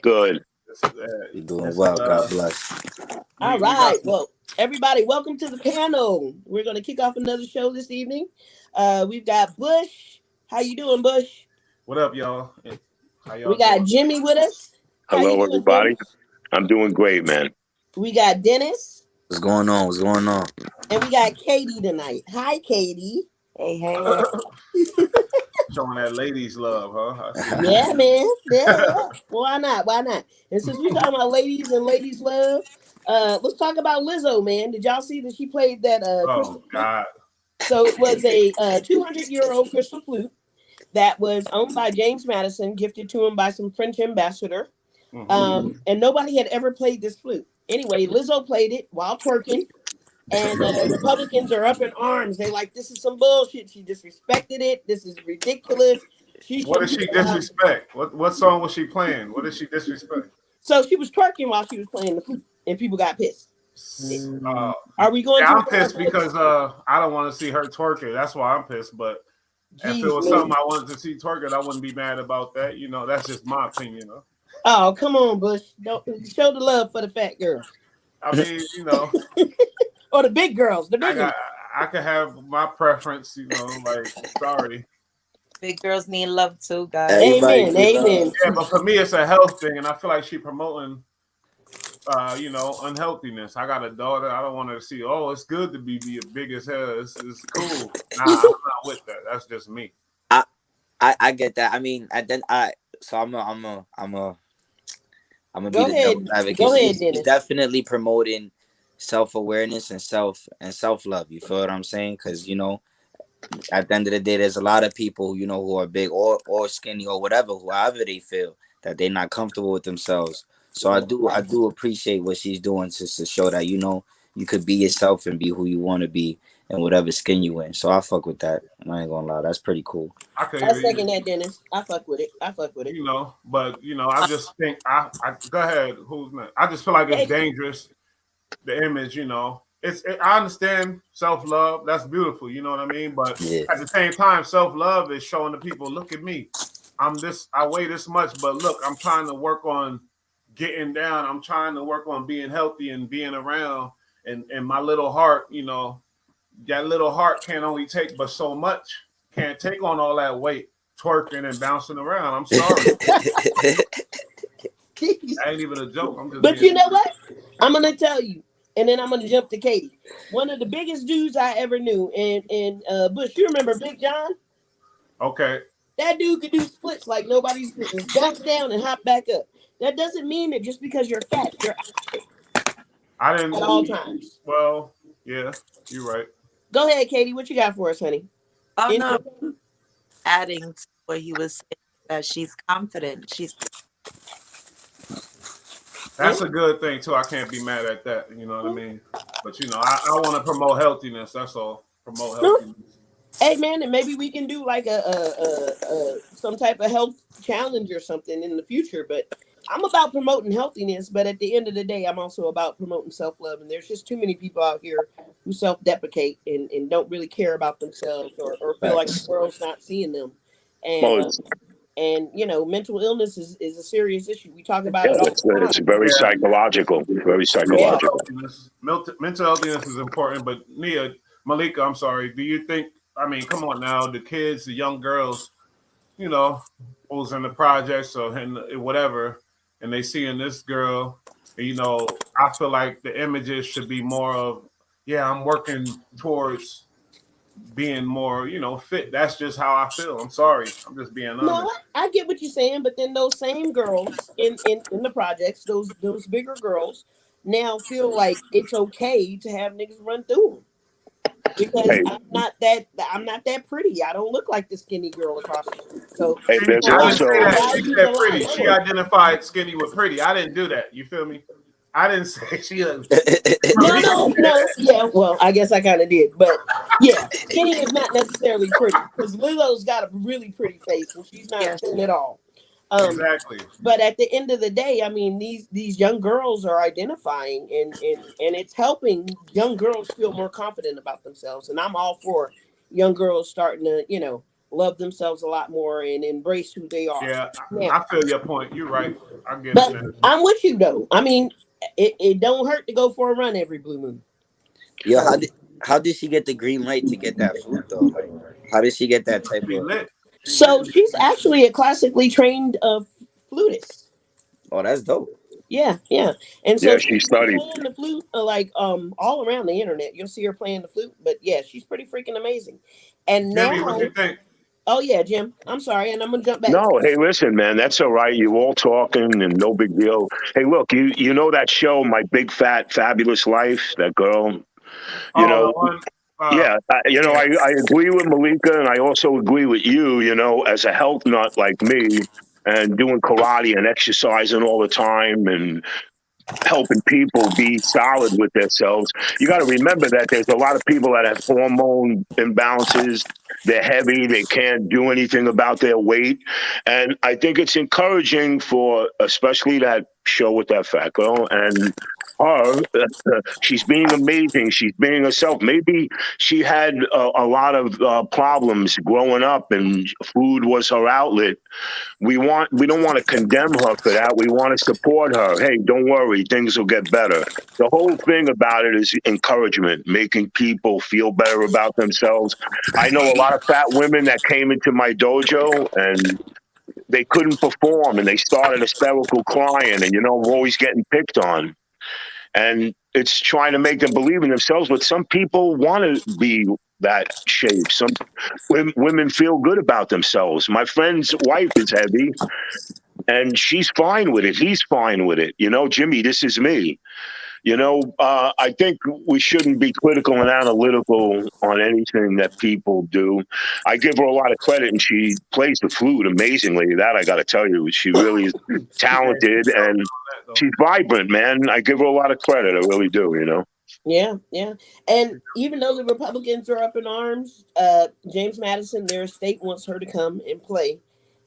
Good. You're doing well. God bless. All right. Well, everybody, welcome to the panel. We're going to kick off another show this evening. We've got Bush. How you doing, Bush? What up, y'all? How y'all We got doing? Jimmy with us. How you Hello, doing, everybody. Jimmy? I'm doing great, man. We got Dennis. What's going on? What's going on? And we got Katie tonight. Hi, Katie. Hey, hey. Showing that ladies love, huh? I see. Yeah, man. Yeah. Why not? Why not? And since we're talking about ladies and ladies love, let's talk about Lizzo, man. Did y'all see that she played that crystal Oh flute? God. So it was a 200-year-old crystal flute that was owned by James Madison, gifted to him by some French ambassador. And nobody had ever played this flute. Anyway, Lizzo played it while twerking. And the Republicans are up in arms. They like, this is some bullshit. She disrespected it. This is ridiculous. What did she disrespect? What song was she playing? What did she disrespect? So she was twerking while she was playing the flute, and people got pissed. Are we going? I'm pissed because I don't want to see her twerking. That's why I'm pissed. But if it was something I wanted to see twerking, I wouldn't be mad about that. You know, that's just my opinion. Oh, come on, Bush! Don't show the love for the fat girls. I mean, you know. Or the big girls, the big ones. I could have my preference, you know, like, sorry. Big girls need love too, guys. Amen, amen. Yeah, but for me, it's a health thing, and I feel like she's promoting, you know, unhealthiness. I got a daughter. I don't want her to see, oh, it's good to be big as hell. It's cool. Nah, I'm not with that. That's just me. I get that. I mean, I'm a be the devil's advocate. Go ahead, She's Dennis. definitely promoting self-awareness and self-love. You feel what I'm saying? Because, you know, at the end of the day, there's a lot of people, you know, who are big or skinny or whatever, however they feel, that they're not comfortable with themselves. So I do appreciate what she's doing to show that, you know, you could be yourself and be who you want to be and whatever skin you in. So I fuck with that. I ain't gonna lie, that's pretty cool. I second that, Dennis. I fuck with it. You know, but you know, I just think I go ahead. Who's next? I just feel like it's dangerous. The image, you know, I understand self-love. That's beautiful. You know what I mean? But at the same time, self-love is showing the people, look at me. I weigh this much, but look, I'm trying to work on getting down. I'm trying to work on being healthy and being around. And my little heart, you know, that little heart can only take but so much. Can't take on all that weight, twerking and bouncing around. I'm sorry. I ain't even a joke. I'm just. But you know what? I'm gonna tell you, and then I'm gonna jump to Katie. One of the biggest dudes I ever knew, and Bush, you remember Big John? Okay. That dude could do splits like nobody's business. Bounce down and hop back up. That doesn't mean that just because you're fat, you're active. I didn't at all times. Well, yeah, you're right. Go ahead, Katie. What you got for us, honey? Oh no. Adding to what he was saying, that she's confident. That's a good thing too. I can't be mad at that. You know what I mean? But you know, I want to promote healthiness. That's all. Promote healthiness. Hey man, and maybe we can do like a some type of health challenge or something in the future. But I'm about promoting healthiness. But at the end of the day, I'm also about promoting self-love. And there's just too many people out here who self-deprecate and don't really care about themselves or feel like the world's not seeing them. And you know, mental illness is a serious issue. We talk about it all the time. It's very psychological. Very psychological. Mental healthiness is important. But Malika, I'm sorry. Do you think? I mean, come on now. The kids, the young girls, you know, who's in the projects or in whatever, and they see in this girl, you know, I feel like the images should be more of, yeah, I'm working towards being more, you know, fit. That's just how I feel. I'm sorry. I'm just being honest. No, I get what you're saying, but then those same girls in the projects, those bigger girls, now feel like it's okay to have niggas run through them. Because I'm not that pretty. I don't look like the skinny girl across the street. So there's also pretty. She identified skinny with pretty. I didn't do that. You feel me? I didn't say she. No. Yeah, well, I guess I kind of did, but yeah, skinny is not necessarily pretty because Lizzo's got a really pretty face and she's not thin at all. Exactly. But at the end of the day, I mean, these young girls are identifying and it's helping young girls feel more confident about themselves. And I'm all for young girls starting to, you know, love themselves a lot more and embrace who they are. Yeah, Now, I feel your point. You're right. I get it, but man. I'm with you though. I mean, it don't hurt to go for a run every blue moon. Yo, So, how did she get the green light to get that flute though? Like, how did she get that type She of? lit. She lit. so she's actually a classically trained flutist. Oh, that's dope. Yeah, yeah. And Yeah, so she she's been studied. playing the flute like all around the internet. You'll see her playing the flute. But yeah, she's pretty freaking amazing. And Jimmy, what now, you think? oh yeah, Jim. I'm sorry, and I'm gonna jump back. No, hey, listen, man, that's all right. You all talking and no big deal. Hey, look, you know that show, My Big Fat Fabulous Life, that girl, you Oh, the know, one. yeah, Yeah. I agree with Malika, and I also agree with you, as a health nut like me, and doing karate and exercising all the time and helping people be solid with themselves. You got to remember that there's a lot of people that have hormone imbalances. They're heavy. They can't do anything about their weight. And I think it's encouraging for especially that show with that fat girl and her. She's being amazing. She's being herself. Maybe she had a lot of problems growing up and food was her outlet. We don't want to condemn her for that. We want to support her. Hey, don't worry, things will get better. The whole thing about it is encouragement, making people feel better about themselves. I know a lot of fat women that came into my dojo and they couldn't perform and they started hysterical crying and we're always getting picked on. And it's trying to make them believe in themselves, but some people want to be that shape. Some women feel good about themselves. My friend's wife is heavy and she's fine with it. He's fine with it. Jimmy, this is me. I think we shouldn't be critical and analytical on anything that people do. I give her a lot of credit, and she plays the flute amazingly. That I got to tell you, she really is talented and she's vibrant, man. I give her a lot of credit. I really do. Yeah, yeah. And even though the Republicans are up in arms, James Madison, their state wants her to come and play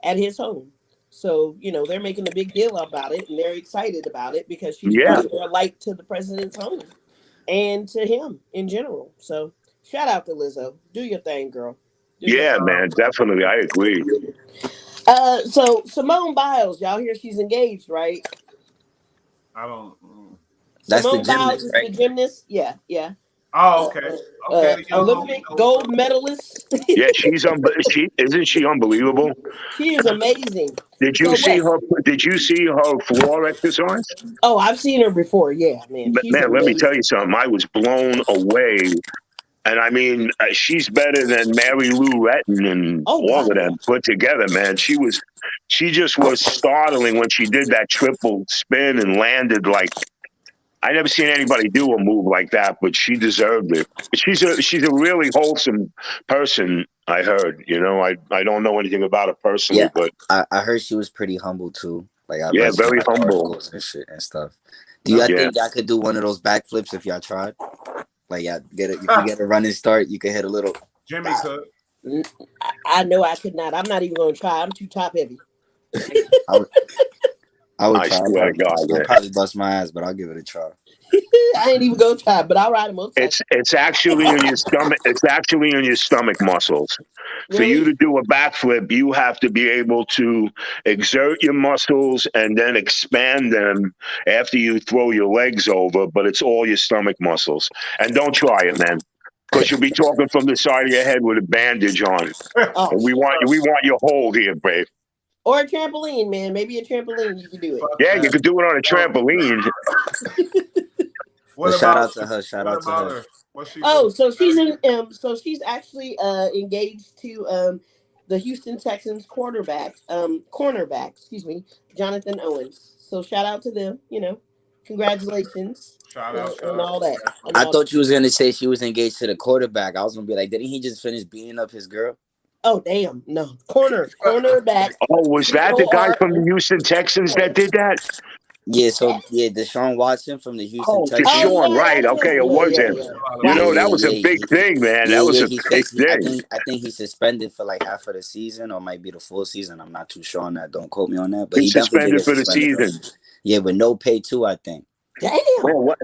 at his home. So, they're making a big deal about it and they're excited about it because she's Yeah, bringing a light to the president's home and to him in general. So, shout out to Lizzo. Do your thing, girl. Do your yeah, thing. man, definitely. I agree. So Simone Biles, y'all hear she's engaged, right? I don't. That's the Simone Biles gymnast, is the right? gymnast. Yeah, yeah. Oh, okay. Okay. You don't know Olympic gold medalist. Yeah, she isn't she unbelievable? She is amazing. Did you So see what? her? Did you see her floor exercise? Oh, I've seen her before. Yeah, man, But she's man, let me amazing. tell you something. I was blown away. And I mean, she's better than Mary Lou Retton and Oh all God, of yeah. them put together, man. She just was startling when she did that triple spin and landed like I never seen anybody do a move like that, but she deserved it. She's a really wholesome person. I heard, I don't know anything about her personally, Yeah, but I heard she was pretty humble too. Like I yeah, read some very like humble. articles and shit and stuff. Do y'all Yeah, think y'all could do one of those backflips if y'all tried? Like y'all get it if you get a running start, you can hit a little. Jimmy could. I know I could not. I'm not even going to try. I'm too top heavy. I would, I would I try. swear to God, I'll yeah. probably bust my ass, but I'll give it a try. I ain't even going to try, but I'll ride a motorcycle. It's actually in your stomach. It's actually in your stomach muscles. For you Really? to do a backflip, you have to be able to exert your muscles and then expand them after you throw your legs over. But it's all your stomach muscles. And don't try it, man, because you'll be talking from the side of your head with a bandage on. Oh, And we want your hold here, babe. or a trampoline, man. Maybe a trampoline. You can do it. Fuck Yeah, you that. could do it on a trampoline. What But shout about out to her. Shout what out to about her. her? What's she Oh, doing? so she's in. So she's actually engaged to the Houston Texans cornerback. Excuse me, Jonathan Owens. So shout out to them. Congratulations Shout out, shout and out. all that. And I all thought you was gonna say she was engaged to the quarterback. I was gonna be like, didn't he just finish beating up his girl? Oh damn, no cornerback. Oh, was that the guy from the Houston Texans that did that? Yeah. So yeah, Deshaun Watson from the Houston Oh, Texans. Oh Deshaun, yeah, that right. was Okay, him. it Yeah, was yeah, him. yeah. Yeah, Watson. That yeah, was a yeah. big thing, man. Yeah, That was yeah. a big thing. I think he's suspended for like half of the season, or might be the full season. I'm not too sure on that. Don't quote me on that. But he He's definitely did suspended get for the suspended. season. Yeah, with no pay too. I think. Damn. Man, what?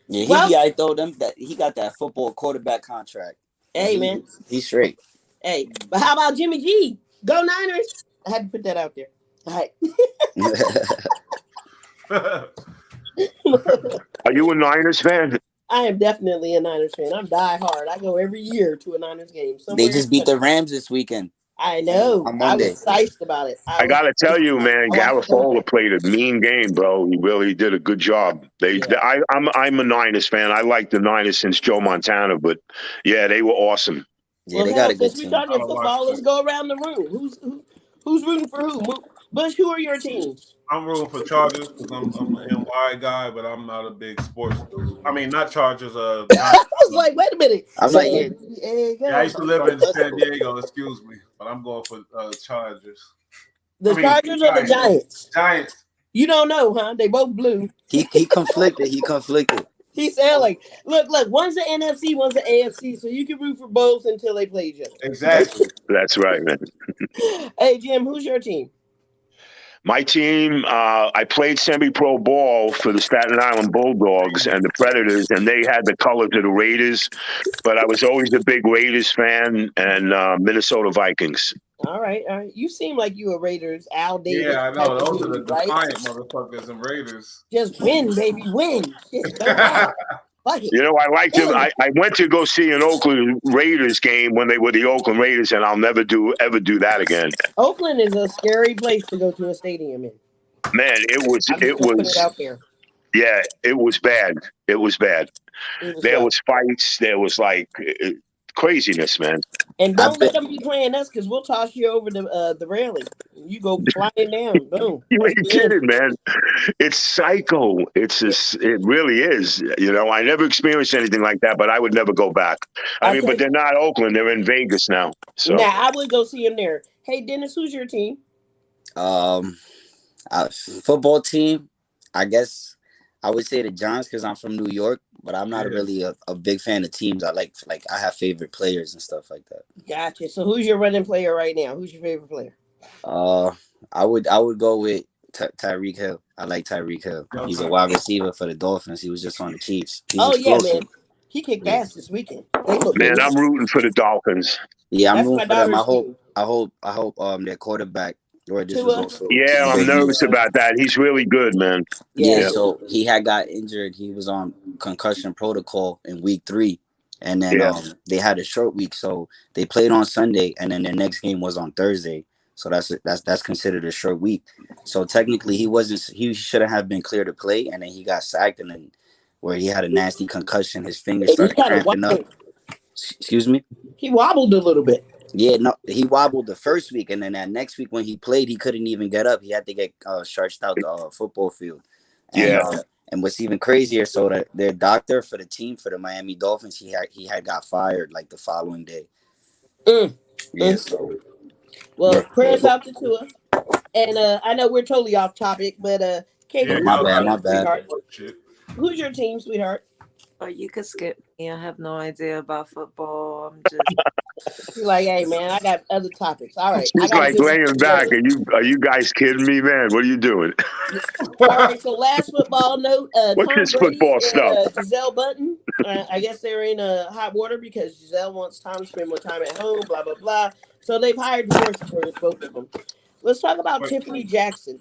Yeah, he Well, be. I told them that he got that football quarterback contract. hey man, He's straight. Hey, but how about Jimmy G? Go Niners! I had to put that out there. All right. Are you a Niners fan? I am definitely a Niners fan. I'm die hard. I go every year to a Niners game They somewhere. just beat the Rams this weekend. I know. On I Monday. was psyched about it. I gotta tell you, man, I watched the whole Garafola played a mean game, bro. He really did a good job. I'm a Niners fan. I like the Niners since Joe Montana, but yeah, they were awesome. Yeah, they got a good since we team. talking football, let's go around the room. Who's rooting for who? Bush, who are your teams? I'm rooting for Chargers because I'm an NY guy, but I'm not a big sports dude. I mean, not Chargers. I was like, wait a minute. I'm like, I used to live in San Diego. Excuse me, but I'm going for Chargers. Chargers or the Giants? Giants. You don't know, huh? They both blue. He conflicted. He sound like, look, one's the NFC, one's the AFC, so you can root for both until they play each other. Exactly. That's right, man. Hey, Jim, who's your team? My team, I played semi-pro ball for the Staten Island Bulldogs and the Predators, and they had the colors of the Raiders. But I was always a big Raiders fan and Minnesota Vikings. All right. You seem like you a Raiders, Al Davis. Yeah, I know. Those are the defiant motherfuckers and Raiders. Just win, baby, win. Shit, don't lie. Fuck it. You know, I liked them. I went to go see an Oakland Raiders game when they were the Oakland Raiders, and I'll never ever do that again. Oakland is a scary place to go to a stadium in. Man, it was out there. Yeah, it was bad. There was fights. There was like craziness, man. And don't let them be playing us because we'll toss you over the railing. You go flying down. Boom. You ain't kidding, man. It's psycho. It really is. You know, I never experienced anything like that, but I would never go back. I mean, but they're not Oakland. They're in Vegas now. So I would go see them there. Hey, Dennis, who's your team? Football team, I guess I would say the Giants because I'm from New York, but I'm not really a big fan of teams. I like I have favorite players and stuff like that. Gotcha. So who's your running player right now? Who's your favorite player? I would go with Tyreek Hill. I like Tyreek Hill. He's a wide receiver for the Dolphins. He was just on the Chiefs. Yeah, man. He kicked ass this weekend. Man, I'm rooting for the Dolphins. Yeah, I'm rooting for them. I hope their quarterback. Yeah, I'm nervous about that. He's really good, man. Yeah, so he had got injured. He was on concussion protocol in week 3. And then they had a short week. So they played on Sunday and then their next game was on Thursday. So that's considered a short week. So technically he shouldn't have been cleared to play, and then he got sacked, and then where he had a nasty concussion, his fingers started cramping up. Excuse me? He wobbled a little bit. Yeah, no, he wobbled the first week, and then that next week when he played, he couldn't even get up. He had to get stretched out the football field. And, and what's even crazier, so that their doctor for the team for the Miami Dolphins, he had got fired like the following day. Yeah, so. Well, prayers out to Tua. And I know we're totally off topic, but Katie, my bad. Who's your team, sweetheart? Oh, you could skip me. I have no idea about football. I'm just like, hey man, I got other topics. All right. She's like laying back. Are you guys kidding me, man? What are you doing? All right. So last football note. What's this football stuff? Giselle Button. I guess they're in hot water because Giselle wants Tom to spend more time at home. Blah blah blah. So they've hired divorce lawyers, both of them. Let's talk about Tiffany Jackson.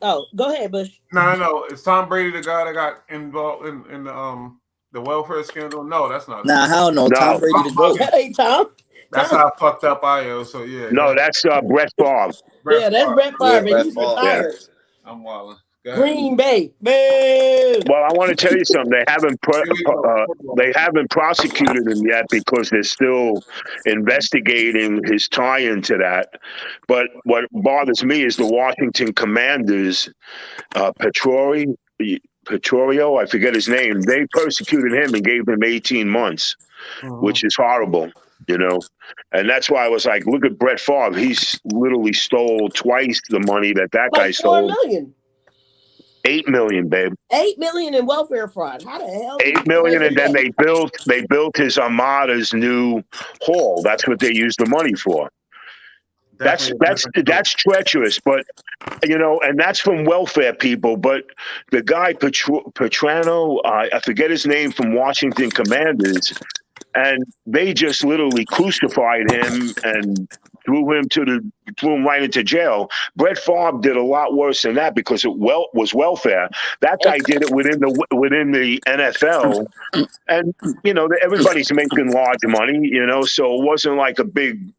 Oh, go ahead, Bush. No. Is Tom Brady the guy that got involved in the welfare scandal? No, that's not. Nah, hell no. Tom Brady the GOAT. That ain't Tom. That's how fucked up I am. So yeah. No, that's Brett Favre. That's Brett Favre, and he's retired. I'm wilding. Green Bay. Boo! Well, I want to tell you something. They haven't prosecuted him yet because they're still investigating his tie into that. But what bothers me is the Washington Commanders, Pettorio, I forget his name. They persecuted him and gave him 18 months, which is horrible. You know, and that's why I was like, look at Brett Favre. He's literally stole twice the money that guy stole. 4 million. 8 million, babe. 8 million in welfare fraud. How the hell? 8 million, and then they built his Armada's new hall. That's what they used the money for. That's treacherous, but you know, and that's from welfare people. But the guy Petrano, I forget his name, from Washington Commanders. and they just literally crucified him and threw him right into jail. Brett Favre did a lot worse than that because it was welfare. That guy did it within the NFL, and everybody's making large money, so it wasn't like a big.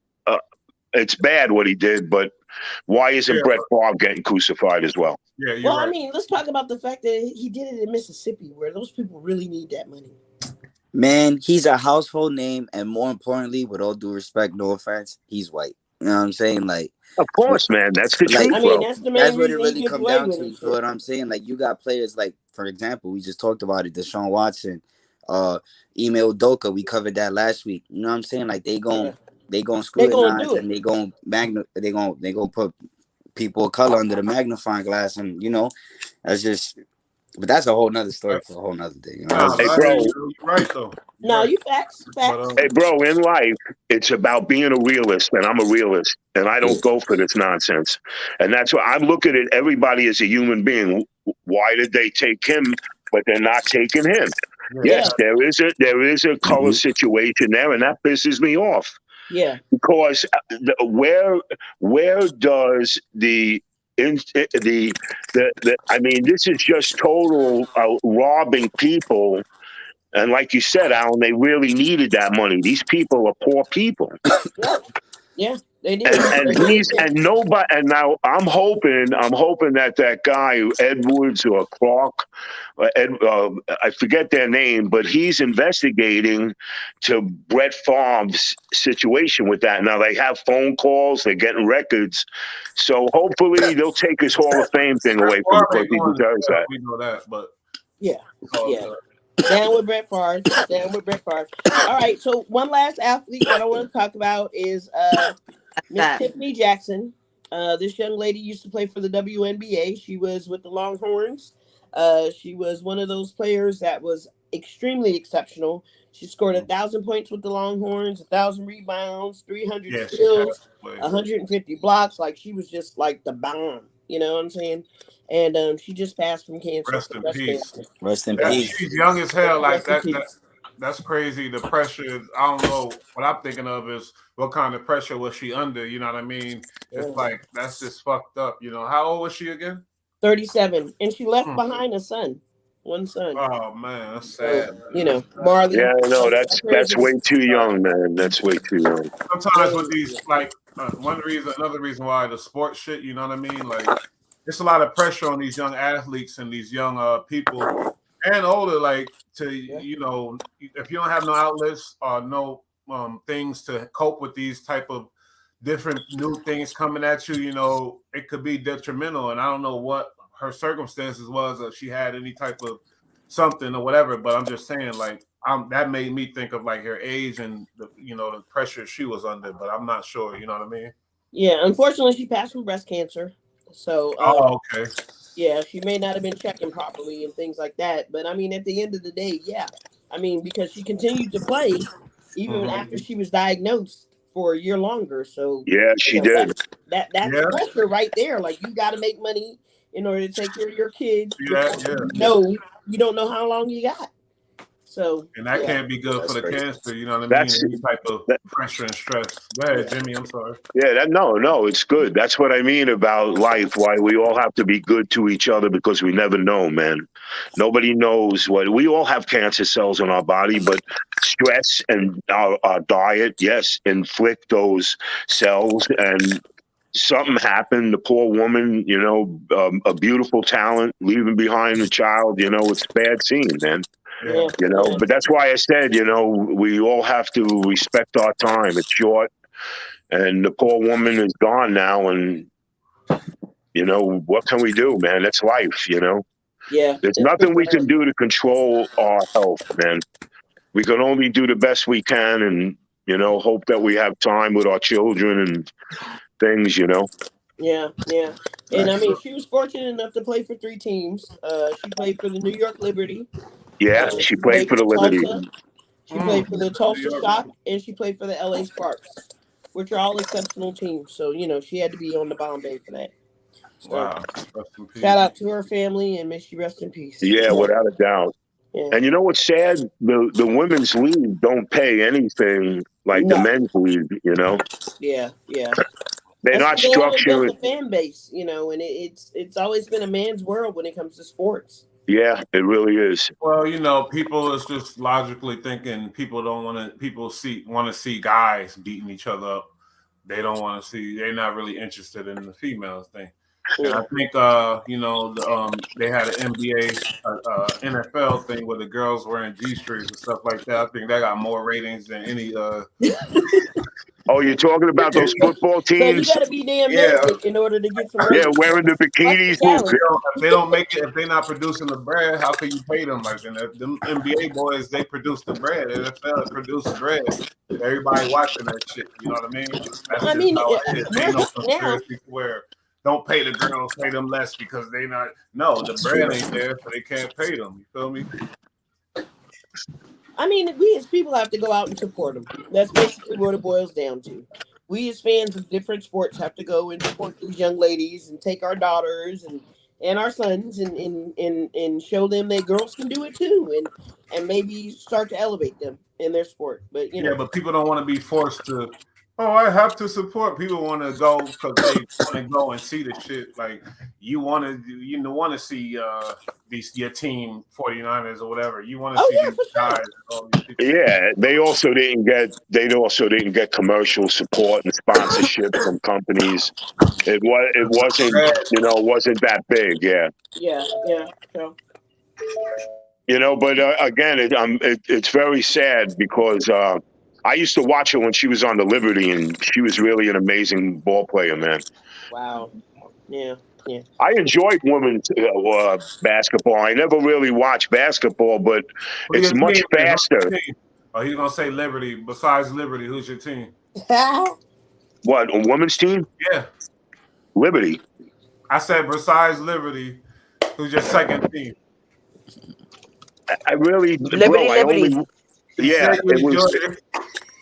It's bad what he did, but why isn't Yeah, Brett Favre getting crucified as well? yeah, you're Well, I right. mean, let's talk about the fact that he did it in Mississippi, where those people really need that money. Man, he's a household name, and more importantly, with all due respect, no offense, he's white. You know what I'm saying? Of course, man. That's the Like, truth, I mean, bro. that's the that's main what it reason he really gets come away down with to. it. You feel what I'm saying? Like, you got players like, for example, we just talked about it, Deshaun Watson, Ime Udoka. We covered that last week. You know what I'm saying? Like, they gon' They're gonna scrutinize do it. and they gon' put people of color under the magnifying glass, and that's just. But that's a whole nother story for a whole nother day. You know, Nah, that's Hey, but just, hey, bro. you're right though. You're No, right. you facts. But Hey, bro. In life, it's about being a realist, and I'm a realist, and I yeah. don't go for this nonsense. And that's why I'm looking at everybody as a human being. Why did they take him, but they're not taking him? yeah, Yeah, Yes, there is a color Mhm. situation there, and that pisses me off yeah, because where does I mean, this is just total robbing people. And like you said, Alan, they really needed that money. These people are poor people. yeah, yeah. They did. And They really he's did. and nobody. And now I'm hoping that guy Edwards or Clark, I forget their name, but he's investigating to Brett Favre's situation with that. Now they have phone calls, they're getting records, so hopefully they'll take his Hall of Fame thing Brett away from him Favre because ain't he going to deserves jail. that. We know that, but Yeah, it's all yeah. good. Down with Brett Favre. Down with Brett Favre. All right. So one last athlete that I want to talk about is Miss That Tiffany Jackson. This young lady used to play for the WNBA. She was with the Longhorns. She was one of those players that was extremely exceptional. She scored 1,000 points with the Longhorns, 1,000 rebounds, 300 Yeah, she passed steals, away. 150 blocks. Like she was just like the bomb. You know what I'm saying? And she just passed from cancer, Rest from in breast peace. cancer. Rest in That So peace. she's young as hell. Like rest in that. peace. That's crazy. The pressure. I don't know. What I'm thinking of is what kind of pressure was she under? You know what I mean? It's Yeah. like that's just fucked up. How old was she again? 37, and she left Hmm. behind a son, one son. Oh man, that's So sad. Marley. Yeah, no, that's Prayers way are- too young, man. That's way too young. Sometimes with these, like, another reason why the sports shit. You know what I mean? Like, it's a lot of pressure on these young athletes and these young people and older. Like, if you don't have no outlets or no things to cope with these type of different new things coming at you, it could be detrimental. And I don't know what her circumstances was, if she had any type of something or whatever. But I'm just saying, like, that made me think of like her age and the pressure she was under. But I'm not sure. You know what I mean? Yeah, unfortunately, she passed from breast cancer. So, Oh, okay. yeah, she may not have been checking properly and things like that. But I mean, at the end of the day, yeah, I mean, because she continued to play even Mhm. after she was diagnosed for a year longer. So, Yeah, she did. that's Yeah. pressure right there. Like you got to make money in order to take care of your kids. See that? Before Yeah. you don't know how long you got. So, And that yeah. can't be good for That's the crazy. cancer. You know what I mean? That's Any type of that, pressure and stress. Go ahead, Jimmy. I'm sorry. yeah. No, it's good. That's what I mean about life. Why we all have to be good to each other because we never know, man. Nobody knows what we all have cancer cells in our body, but stress and our diet, yes, inflict those cells. And something happened. The poor woman, a beautiful talent, leaving behind a child. It's a bad scene, man. Yeah. Yeah, yeah, But that's why I said, we all have to respect our time. It's short, and the poor woman is gone now, and what can we do, man? That's life. yeah. There's It's nothing we super can hurt. do to control our health, man. We can only do the best we can, and hope that we have time with our children and things. Yeah, yeah. And I Facts. mean, she was fortunate enough to play for three teams. She played for the New York Liberty. Yeah, she She played played for for the Liberty. Tulsa. She played for Mm. the New Tulsa York. Shock, and she played for the LA Sparks, which are all exceptional teams. So she had to be on the Bombay for that. So Wow. Rest in shout peace. out to her family and may she rest in peace. Yeah, Yeah, without a doubt. Yeah. And you know what's sad? The women's league don't pay anything like the No. men's league. You know, Yeah. Yeah. they're That's not because they haven't built structured. a fan base, and it's always been a man's world when it comes to sports. Yeah, it really is. Well, people is just logically thinking people don't want to. People want to see guys beating each other up. They don't want to see. They're not really interested in the females thing. And I Yeah. think they had an NBA, NFL thing where the girls wearing G-strings and stuff like that. I think that got more ratings than any. Oh, you're talking about those football So you teams? got to be damn Yeah. naked in order to get some Yeah, ratings. wearing the What's bikinis. the talent? If they don't make it, if they're not producing the bread, how can you pay them? Like the NBA boys, they produce the bread. NFL produce bread. Everybody watching that shit. You know what I mean? That's I just mean, how it is. we're Ain't no hip now. conspiracy where don't pay the girls, pay them less because they not. No, the bread ain't there, so they can't pay them. You feel me? I mean, we as people have to go out and support them. That's basically what it boils down to. We as fans of different sports have to go and support these young ladies and take our daughters and our sons and show them that girls can do it too and maybe start to elevate them in their sport. But Yeah, but people don't want to be forced to. Oh, I have to support. People want to go because they want to go and see the shit. Like you want to see your team 49ers or whatever. You want to see yeah, these for sure. guys and all these people. Yeah, they also didn't get commercial support and sponsorship from companies. It wasn't that big. Yeah, Yeah, so but again, it's very sad because I used to watch her when she was on the Liberty, and she was really an amazing ball player, man. wow. Yeah. I enjoyed women's basketball. I never really watched basketball, but Who it's your much team is? Who's faster. your team? Oh, he's gonna say Liberty. Besides Liberty, who's your team? What, a women's team? Yeah, Liberty. I said besides Liberty, who's your second team? I really, Liberty, bro. I only, Liberty. You yeah. said you It was. enjoyed it.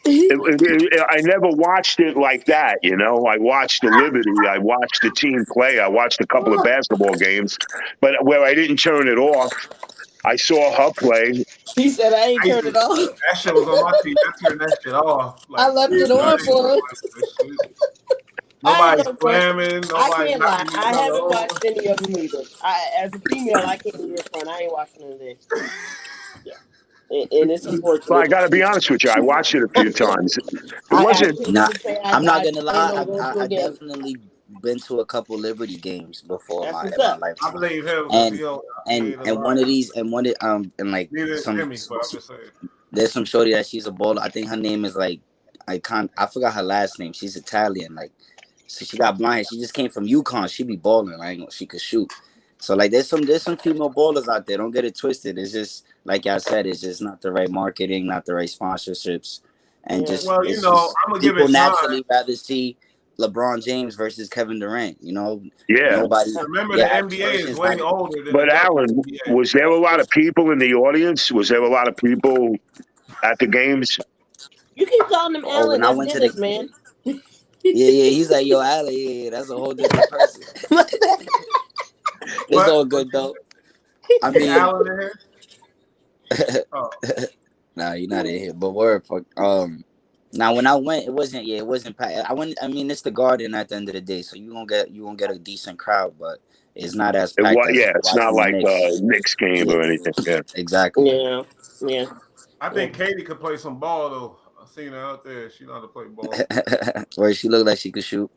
I never watched it like that. I watched the Liberty. I watched the team play. I watched a couple of basketball games, but where I didn't turn it off, I saw her play. He said I ain't turned it off. That shit was on my TV. I turned that shit off. I left it on for him. Nobody's I slamming. can't Nobody lie. knocking each I other haven't over. watched any of them either. As a female, I can't be in front. I ain't watching none of this. Yeah. And it's unfortunate. Well, I got to be honest with you. I watched it a few times. It wasn't. I'm not gonna lie. I again. definitely been to a couple Liberty games before in That's my what's up. I lifetime. believe him. And one of these and Neither some Jimmy, but I'm just saying. there's some shorty that she's a baller. I think her name is like I forgot her last name. She's Italian. So she got blind hair. She just came from UConn. She be balling. She could shoot. So there's some female ballers out there. Don't get it twisted. It's just like y'all said. It's just not the right marketing, not the right sponsorships, and just Well, I'm gonna give people it time. naturally rather see LeBron James versus Kevin Durant. Yeah. Nobody. Remember, the NBA is way older than But the Alan, WNBA. was there a lot of people in the audience? Was there a lot of people at the games? You keep calling him Alan. When I That's went Dennis, to man. Yeah, he's like, yo, Alan, yeah, that's a whole different person. It's all good though. I mean, Alan in here? Oh. Nah, you're not in here. But word, fuck. Now when I went, it wasn't packed. I mean, it's the Garden at the end of the day, so you won't get a decent crowd, but it's not as packed as It's not watching the like Knicks. a Knicks game or anything. Yeah. Exactly. Yeah. I think Katie could play some ball though. I seen her out there. She know how to play ball. Where she looked like she could shoot.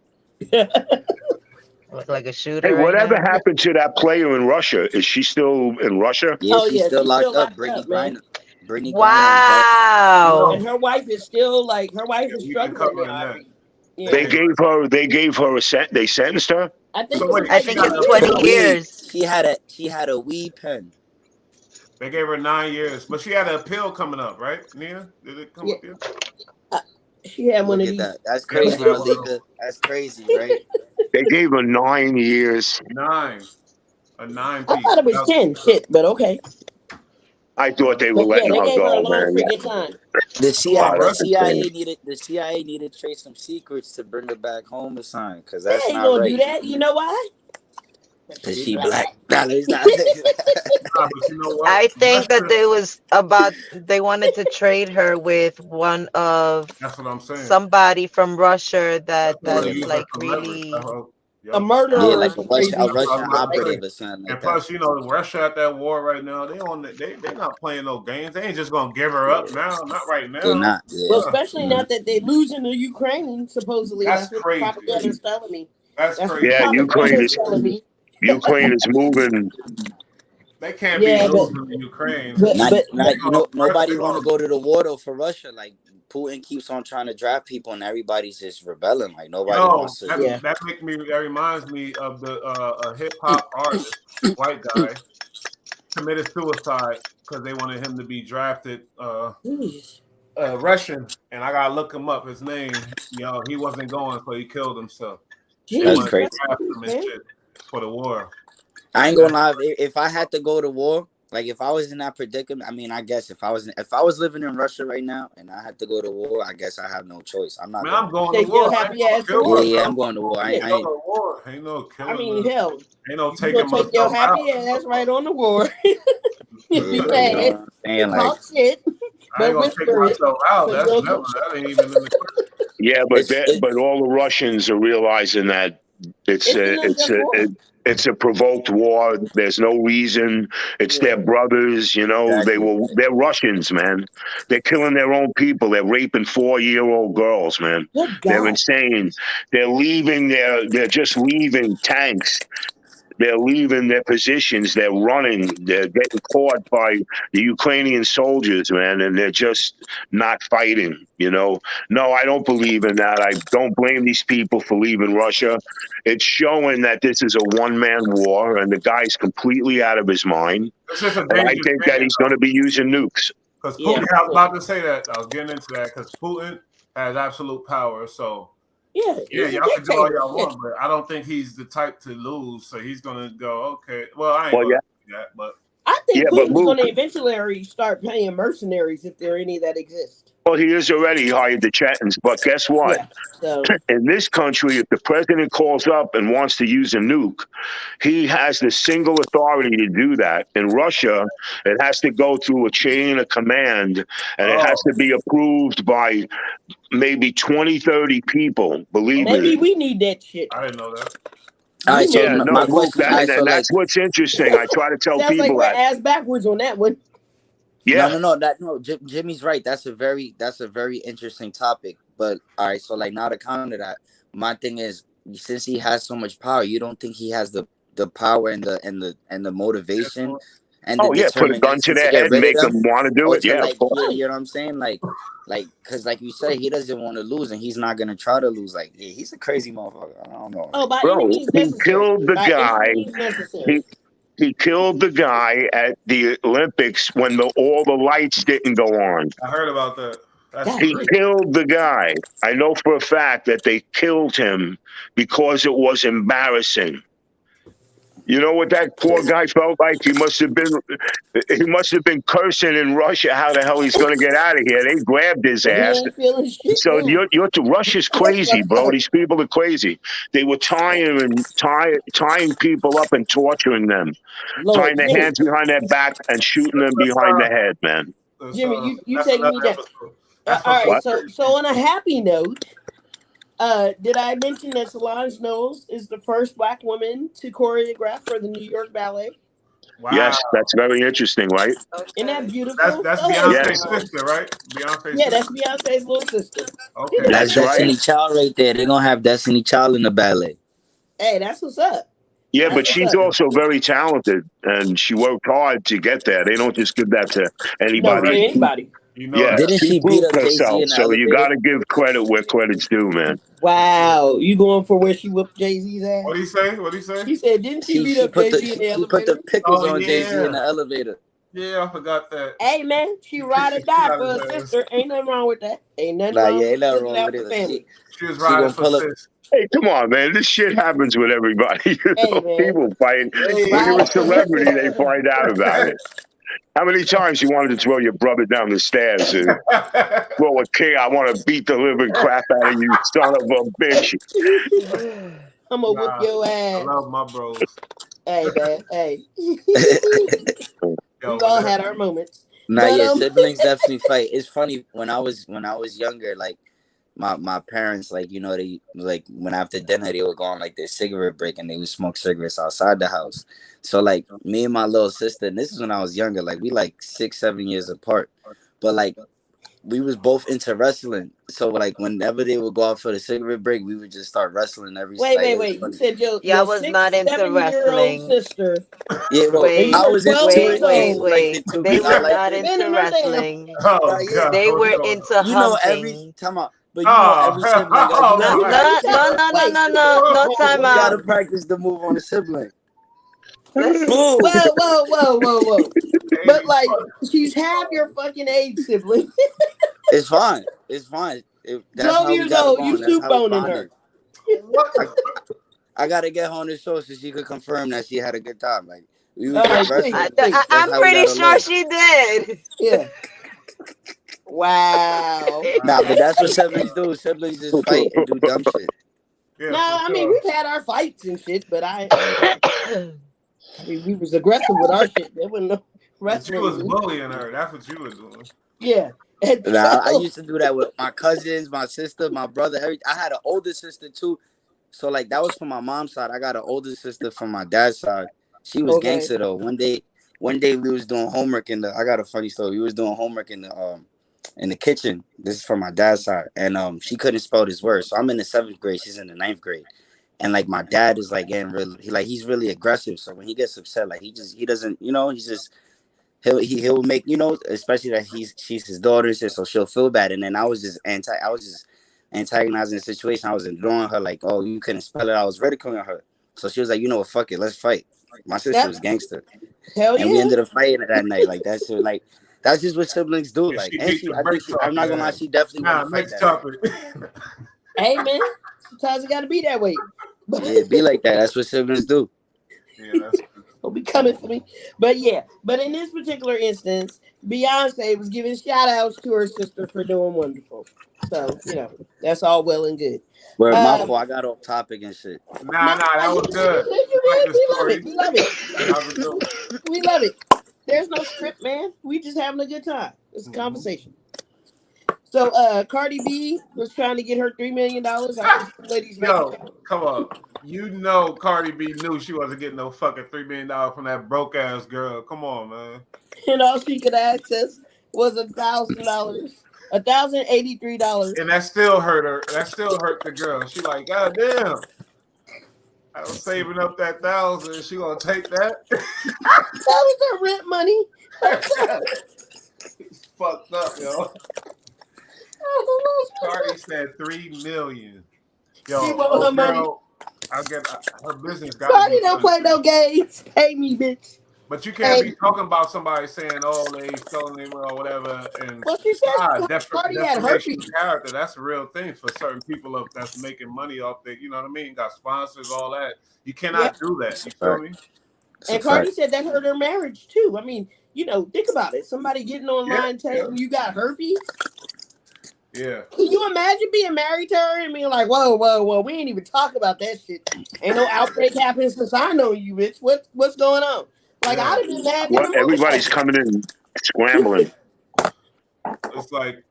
Look like a shooter. Hey, right whatever now. happened to that player in Russia? Is she still in Russia? Yeah, she's still locked up. Brittany Wow. And her wife is still struggling now. Yeah. They gave her they sentenced her? I think it's 20 years. She had a weed pen. They gave her 9 years, but she had an appeal coming up, right, Nia? Did it come up here? She had one of these. That's crazy, Malika. That's crazy, right? They gave her 9 years. 9. A 9 I thought it was 10. Shit, but okay. I thought they were letting her go, man. The CIA needed to trace some secrets to bring her back home or something, because that's not gonna right. do that. You know why? Cause she black. Nah, let me stop. Nah, but you know what? I think that Russia, they was about they wanted to trade her with one of that's what I'm saying. somebody from Russia That's that what that they Yeah, use her like for leverage. really A Yep. yeah, murderer like is crazy A That's what I Russian shit. was about to Like, say. operative or something like And that. plus, you know, Russia at that war right now, they not playing no games. They ain't just gonna give her up now. Not right They now. not. Yeah. well, Yeah. especially Mhm. not that they losing to Ukraine. Supposedly, That's that's what the crazy. propaganda's telling me. That's That's what the crazy. Yeah, propaganda's telling me. Ukraine is moving. They can't be Yeah, losing to Ukraine. but You know, nobody want to Russia, go to the war though for Russia. Like Putin keeps on trying to draft people, and everybody's just rebelling. Like nobody yo, wants to. yeah. that reminds me of the hip hop artist, white guy, committed suicide because they wanted him to be drafted Jeez. Russian, and I gotta look him up. His name, he wasn't going, so he killed himself. They That's Jesus, wanted to crazy. rest in draft peace, him and man. shit for the war. I ain't gonna lie. If I had to go to war, like if I was in that predicament, I mean, I guess if I was living in Russia right now and I had to go to war, I guess I have no choice. I'm not Man, gonna. I'm going to Take your war. I ain't happy gonna ass to kill Yeah, war. yeah, myself. I'm going to war. Yeah. Go to war. Ain't no I killing. mean, hell, Ain't no you gonna taking take your myself out. happy ass right on the war. Yeah, Be you know what mad I'm and saying? Like talk shit, I ain't but gonna take whisper it myself out. so you That's don't never. get shot. That ain't even in the question. Yeah, it's it. but all the Russians are realizing that it's It's an a it's unjust a war. it's a provoked war. There's no reason. It's their Yeah. brothers. Exactly. They're Russians, man. They're killing their own people. They're raping 4-year-old girls, man. Good They're God. insane. They're just leaving tanks. They're leaving their positions. They're running. They're getting caught by the Ukrainian soldiers, man, and they're just not fighting. No, I don't believe in that. I don't blame these people for leaving Russia. It's showing that this is a one-man war, and the guy's completely out of his mind. It's just a And I dangerous think that man, he's going to be using nukes. because Yeah. Putin. I was about to say that. I was getting into that because Putin has absolute power. So Yeah. yeah, He's a y'all can do all dictator. y'all Shit. want, but I don't think he's the type to lose. So he's gonna go, okay. Well, I ain't Well, gonna yeah, do that, but I think yeah, but Putin's Luke, going to eventually start paying mercenaries if there are any that exist. well, he is already hired the Chetans, but guess what? Yeah. So, In this country, if the president calls up and wants to use a nuke, he has the single authority to do that. In Russia, it has to go through a chain of command, and it has oh, to be approved by maybe 20, 30 people, believe okay. me. maybe we need that shit. I didn't know that. All We right. So need Yeah, no, my Luke, question. All right. So and like, that's what's interesting. I try to tell Sounds like people we're that. ass backwards on that one. Yeah, no. Jimmy's right. That's a very interesting topic. But all right. So like now to counter that, my thing is since he has so much power, you don't think he has the power and the motivation and the oh, yeah, put a gun to determination to their get head and rid of make them them, want to do or it. to Yeah, of like course. you know what I'm saying? Like because like you said, he doesn't want to lose and he's not gonna try to lose. Like yeah, he's a crazy motherfucker. I don't know. Oh, Like by any Bro, means he necessary. killed the By any guy. means necessary. He, he killed the guy at the Olympics when all the lights didn't go on. I heard about that. That's God He crazy. damn. killed the guy. I know for a fact that they killed him because it was embarrassing. You know what that poor guy felt like? He must have been cursing in Russia how the hell he's going to get out of here. They grabbed his And he ass. ain't feeling shit So now. Russia's That's crazy, fucked bro. up. These people are crazy. They were tying people up and torturing them, Lord, tying their Jimmy. hands behind their back and shooting them Let's, behind the head, man. Jimmy, you that's taking another me down. episode. That's for All right, What? so on a happy note, did I mention that Solange Knowles is the first black woman to choreograph for the New York Ballet? wow. Yes, that's very interesting, right? Isn't that Okay. beautiful? That's Go ahead, Yes, Beyonce's Solange. sister, right? Beyonce's Yeah, sister. that's Beyonce's little sister. Okay. that's that's right. Destiny Child right there. They're gonna have Destiny Child in the ballet. Hey, that's what's up. Yeah, That's but what's she's up. also very talented, and she worked hard to get there. They don't just give that to No, to Correct. anybody. anybody. You know Yeah, that. Didn't she she beat proved up Jay-Z herself, in the so you elevator? got to give credit where credit's due, man. Wow, you going for where she whooped Jay-Z's ass? What do you say? What do you say? He said, didn't she beat She up put the Jay-Z in the she put the elevator? pickles Oh on Jay-Z in yeah. the elevator. Yeah, I forgot that. Hey man, she She kicked ride or the shit die out for of her his ass. sister. Ain't nothing wrong with that. Ain't nothing Like yeah, wrong ain't with nothing looking wrong out with for it. family. She was She riding gonna for pull up. sis. Hey, come on, man. This shit happens with everybody. Hey man, People fight. she was When you're a riding for her celebrity, they sister. find out about it. How many times you wanted to throw your brother down the stairs and throw a king? I want to beat the living crap out of you, son of a bitch. I'm gonna whoop Nah, your I ass. love my bros. Hey, man. Hey. Yo, We've all that, had our moments. Nah, But yeah, siblings definitely fight. It's funny when I was younger, like my parents, like they like when after dinner they would go on like their cigarette break and they would smoke cigarettes outside the house. So like me and my little sister, and this is when I was younger, like we like 6 7 years apart, but like we was both into wrestling. So like whenever they would go out for the cigarette break, we would just start wrestling every like it was wait. You funny. said your Y'all was not six, into 7 year old wrestling. sister, Yeah, well, and you Wait, I were was in 12 tune. wait, years I wait, old. liked it wait. too They because I were liked not it. into Spinning her damn. wrestling. Nah, oh yeah. God, They what's were going on? into You know every humping. time out, but you know Oh, every sibling got you No, gotta Wait, oh, let me no, practice. tell no, her. no, no, Wait. no, no, no time You gotta out. practice the move on the sibling. Let's Boom. Whoa. But hey, like, she's half your fucking age, sibling. It's fine. It's fine. That's 12 how we years got old, you along. That's soup how we boning her. bonded. what I, the I gotta get her on the show so she could confirm that she had a good time. Like we was All just right, I, please, wrestling. please. That's I'm how we pretty got sure along. she did. Yeah. Wow. Nah, but that's what fuck? siblings do. Siblings just fight and do dumb shit. Yeah, No, for I mean sure. we've had our fights and shit, but I mean we was aggressive with our shit. There wasn't no But you was wrestling. bullying her. That's what you were doing. Yeah. At Nah, I 12. used to do that with my cousins, my sister, my brother. I had an older sister too. So like that was from my mom's side. I got an older sister from my dad's side. She was Okay. gangster though. One day we was doing homework in the. I got a funny story. We was doing homework in the kitchen. This is from my dad's side, and she couldn't spell this word. So I'm in the 7th grade. She's in the 9th grade, and like my dad is like getting really. He's really aggressive. So when he gets upset, like he doesn't he's just he'll make especially that she's his daughter and shit, so she'll feel bad. And then I was just antagonizing the situation. I was ignoring her like, oh, you couldn't spell it. I was ridiculing her. So she was like, you know what, fuck it, let's fight. My sister Yep. was gangster, Hell and we yeah. ended up fighting that night. Like that's just what siblings do. And Like, she and beat she the I think brakes she off I'm not your gonna lie, ass. she definitely won Now, the fight next that night. topic. Hey man. Sometimes it gotta be that way. But Yeah, be like that. That's what siblings do. Yeah, that's good. don't be coming for me. But yeah, but in this particular instance, Beyonce was giving shout outs to her sister for doing wonderful. So, that's all well and good. Where my Um, fault, I got off topic and shit. Nah, no, that you was good, good. you I like good. the We love it. story. We love it. That was a good one. We love it. There's no script, man. We just having a good time. It's a Mhm. conversation. So Cardi B was trying to get her $3 million out of the lady's bank Yo, account. come on. You know Cardi B knew she wasn't getting no fucking $3 million from that broke ass girl. Come on, man. And all she could access was $1,000. $1,083. And that still hurt her. That still hurt the girl. She like, God damn. I was saving up that 1,000. She gonna take that? That was her rent money. It's fucked up, yo. Cardi said 3 million. She Yo, want her old money. girl, I get her business got to be Cardi don't good. play no games. Pay me, bitch. But you can't Pay be me. talking about somebody saying, "Oh, they stolen them or whatever," and Well, she says Cardi had defamation of herpes. character. That's a real thing for certain people that's making money off the. You know what I mean? Got sponsors, all that. You Yep. cannot do that. It's a You feel fact. me? It's a And Cardi fact. said that hurt her marriage too. I mean, think about it. Somebody getting Yeah, online telling you got herpes. yeah. Can you imagine being married to her and being like, whoa, we ain't even talk about that shit. Ain't no outbreak happened since I know you, bitch. What's going on? Like, Yeah. I'd have been mad than What? a Everybody's motherfucker. coming in scrambling. It's like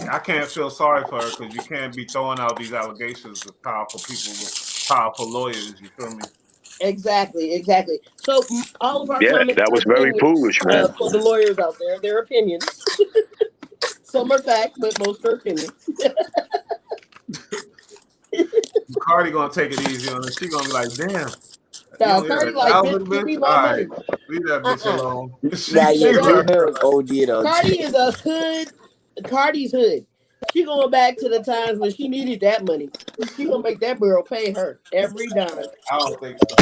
I can't feel sorry for her because you can't be throwing out these allegations of powerful people with powerful lawyers. You feel me? Exactly. So all of our Yeah, comments that are was very opinions foolish, man. for the lawyers out there. They're opinions. Some are fact, but most are opinion. Cardi gonna take it easy on her. She gonna be like, "Damn, you Now, only got Cardi a like, bitch, thousand, give bitch. me All my right, money. leave that bitch Uh-uh. alone." Nah, She yeah, Baby, Drew right. Hill is OD though. Cardi is a hood. Cardi's hood. She going back to the times when she needed that money. She gonna make that girl pay her every dime. I don't think so.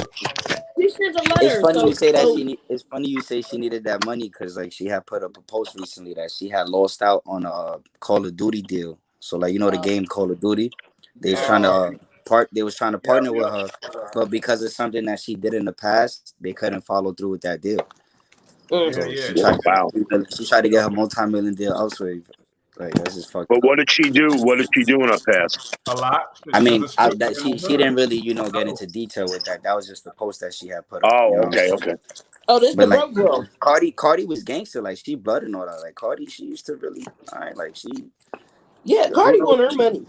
She sent a It's letter. funny you say that So It's funny you say she needed that money because like she had put up a post recently that she had lost out on a Call of Duty deal. So like the game Call of Duty, they was trying to Yeah, They was trying to yeah, partner with her, but because of something that she did in the past, they couldn't follow through with that deal. mm, yeah, So yeah. she She tried Wow. to she tried to get her multi-million deal elsewhere. Like that's just fucked But up. what did she do? What did she do in her past? A lot. I She was mean, a stripper that in the she hood. didn't really, get into detail with that. That was just the post that she had put up. You Oh, know what I'm okay, saying? okay. Oh, this the But like broke girl. Cardi was gangster. Like she blood and all that. Like Cardi, she used to really, all right. Like she, Yeah, I don't Cardi know. want her money.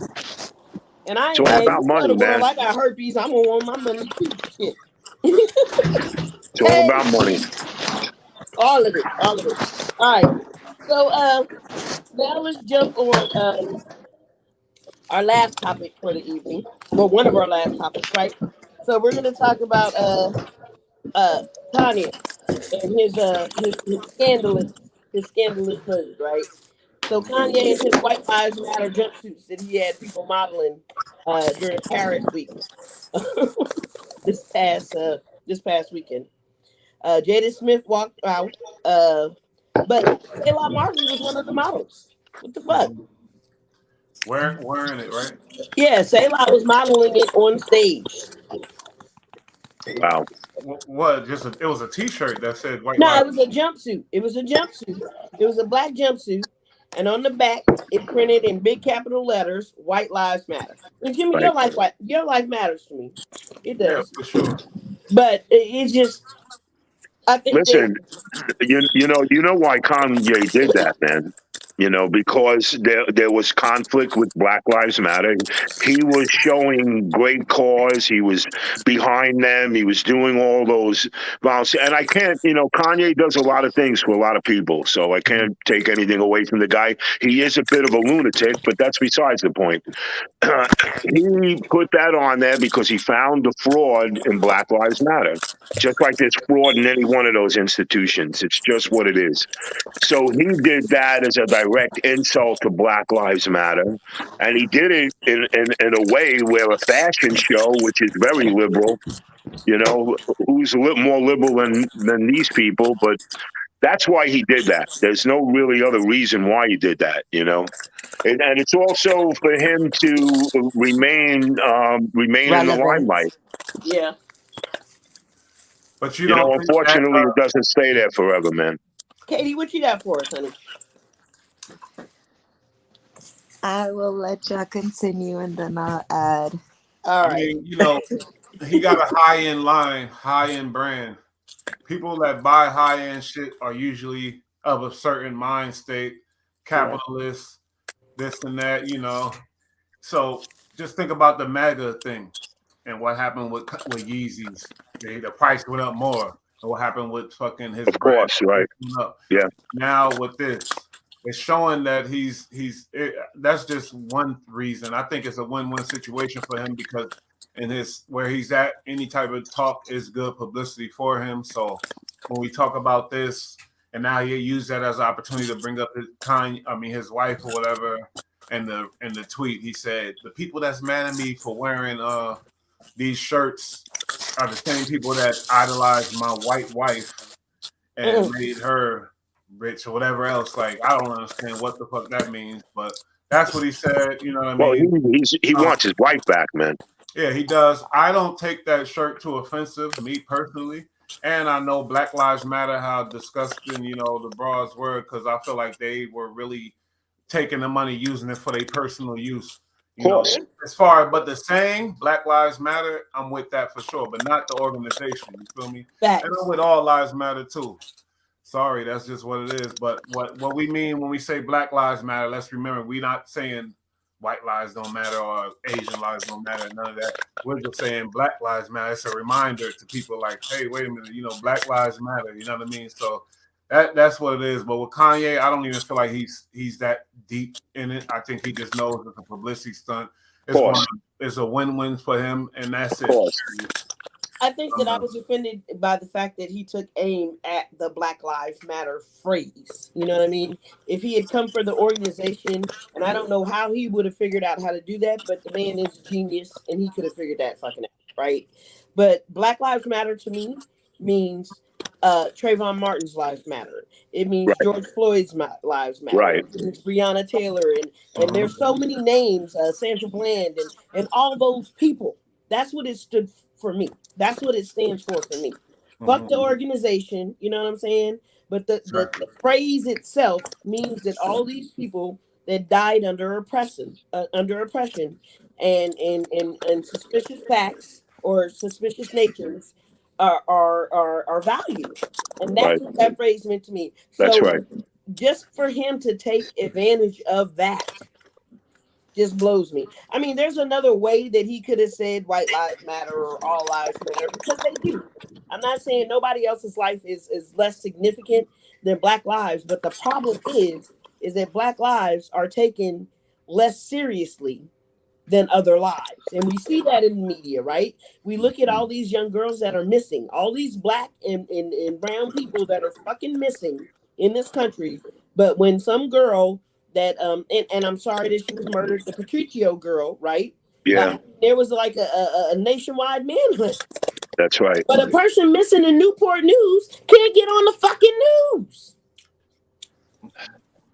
And It's all you about tell money, the world man. I got herpes. I'm gonna want my money too. Shit. It's all Hey, about money. all of it, all of it. All right. So now let's jump on our last topic for the evening. Well, one of our last topics, right? So we're gonna talk about uh Kanye and his scandalous move, right? So Kanye and his White Lives Matter jumpsuits that he had people modeling during Paris week this past this past weekend. Jada Smith walked out, but Sayla Martin was one of the models. What the fuck? Mhm. Wearing it, right? Yeah, Sayla was modeling it on stage. Wow. What? It was a T-shirt that said "White No, Lives." it was a jumpsuit. It was a jumpsuit. It was a black jumpsuit, and on the back it printed in big capital letters "White Lives Matter." And Jimmy, Right. your life matters to me. It Yeah, does, for sure. but it's just I think that Listen, you know why Kanye did that, man. Because there was conflict with Black Lives Matter. He was showing great cause. He was behind them. He was doing all those vows. And I can't, Kanye does a lot of things for a lot of people, so I Mhm. can't take anything away from the guy. He is a bit of a lunatic, but that's besides the point. He put that on there because he found the fraud in Black Lives Matter. Just like there's fraud in any one of those institutions. It's just what it is. So he did that as a direct insult to Black Lives Matter. And he did it in a way where a fashion show, which is very liberal, who's a little more liberal than these people, but that's why he did that. There's no really other reason why he did that. And it's also for him to remain in the relevant. limelight. Yeah, But you don't think that? Unfortunately, it doesn't stay there forever, man. Katie, what you got for us, honey? I will let y'all continue and then I'll add. All I right. mean, he got a high end line, high end brand. People that buy high end shit are usually of a certain mind state, Yeah. capitalists, this and that. So just think about the MAGA thing and what happened with Yeezys. The price went up more. And what happened with fucking his Of brand? course, right? Went up. Yeah, Now with this, it's showing that that's just one reason. I think it's a win-win situation for him because in his where he's at, any type of talk is good publicity for him. So when we talk about this, and now he used that as an opportunity to bring up his wife or whatever. And the tweet, he said, "The people that's mad at me for wearing these shirts are the same people that idolized my white wife and Mm. made her rich or whatever else." Like, I don't understand what the fuck that means, but that's what he said. You know what I well, mean? he Um, wants his wife back, man. yeah, he does. I don't take that shirt too offensive, me personally. And I know Black Lives Matter, how disgusting, the bras were, because I feel like they were really taking the money, using it for their personal use. Of course, As far but the saying Black Lives Matter, I'm with that for sure, but not the organization. You feel me? And I'm Facts. with All Lives Matter too. Sorry, that's just what it is. But what we mean when we say Black Lives Matter, let's remember we're not saying white lives don't matter or Asian lives don't matter, none of that. We're just saying Black Lives Matter. It's a reminder to people like, hey, wait a minute, Black Lives Matter. You know what I mean? So that's what it is. But with Kanye, I don't even feel like he's that deep in it. I think he just knows it's a publicity stunt. of course, It's a win-win for him, and that's of it. course. I think that I Uh, was offended by the fact that he took aim at the Black Lives Matter phrase. You know what I mean? If he had come for the organization, and I don't know how he would have figured out how to do that, but the man is a genius and he could have figured that fucking out, right? But Black Lives Matter to me means Trayvon Martin's lives matter. It means Right, George Floyd's lives matter. right, It means Breonna Taylor and mhm. there's so many names, Sandra Bland and all those people. That's what it stood for me. That's what it stands for me. Fuck Mhm. the organization, you know what I'm saying? But the Exactly. phrase itself means that all these people that died under oppression, and suspicious facts or suspicious natures are valued, and that's Right. what that phrase meant to me. That's So right. just for him to take advantage of that just blows me. I mean, there's another way that he could have said white lives matter or all lives matter, because they do. I'm not saying nobody else's life is less significant than black lives, but the problem is that black lives are taken less seriously than other lives. And we see that in the media, right? We look at all these young girls that are missing, all these black and brown people that are fucking missing in this country. But when some girl that and I'm sorry that she was murdered, the Patricio girl, right? Yeah, There was like a nationwide manhunt. that's right. But a person missing in Newport News can't get on the fucking news.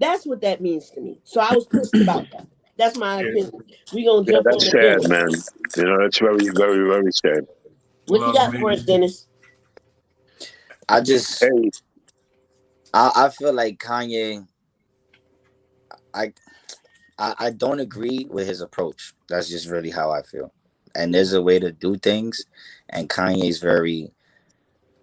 That's what that means to me. So I was pissed about that. That's my Yeah. opinion. We gonna Yeah, jump on that's the sad, Dennis. man. That's very, very, very sad. What you Well, got for us, Dennis? I just Hey, I feel like Kanye. I I don't agree with his approach. That's just really how I feel. And there's a way to do things, and Kanye's very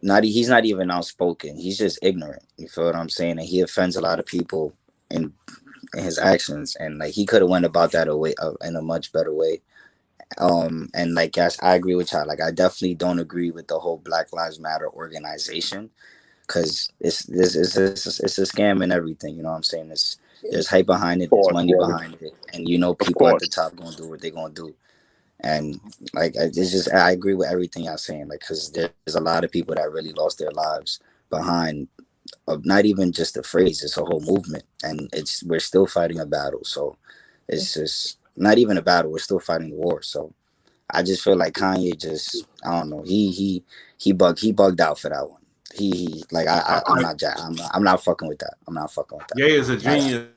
not. He's not even outspoken. He's just ignorant. You feel what I'm saying? And he offends a lot of people in in his actions. And like he could have went about that away in a much better way. And like yes, I agree with y'all. Like I definitely don't agree with the whole Black Lives Matter organization, because it's a scam and everything. You know what I'm saying? There's hype behind of it, there's course, money brother. behind it, and you know Of people at the course. top gonna do what they're gonna do. And like it's just I agree with everything y'all saying. Like because there's a lot of people that really lost their lives behind not even just a phrase, it's a whole movement, and it's we're still fighting a battle. So it's just not even a battle. We're still fighting the war. So I just feel like Kanye just I don't know. He bugged out for that one. He like I'm Like, not I'm not fucking with that. I'm not fucking with that. Ye is a That's genius,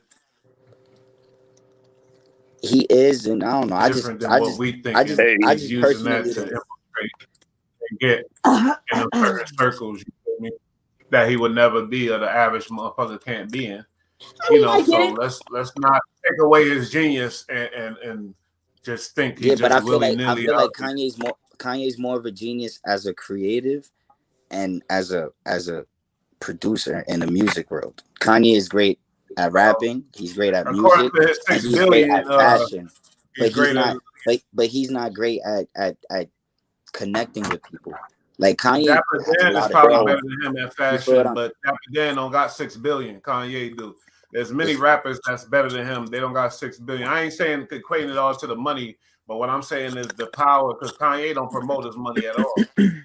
he is, and I don't know. different than what we think, and Hey, I he's just using that personally to don't. infiltrate and get in a certain circles. You feel me? That he would never be, or the average motherfucker can't be in. I mean, I get So it. let's not take away his genius and just think he's Yeah, but just willy I nilly feel out like here. Kanye's more of a genius as a creative and as a producer in the music world. Kanye is great at Well, rapping. He's great at according music, to his and 6 he's great billion, at fashion. he's But he's great at not. But he's not great at connecting with people. Like Kanye Dapper has a Dan is lot of probably well, better talent. than him at You feel what fashion, I'm? but Dapper Dan don't got 6 billion. Kanye do. There's many It's, rappers that's better than him. They don't got 6 billion. I ain't saying equating it all to the money, but what I'm saying is the power, because Kanye don't promote his money at all. But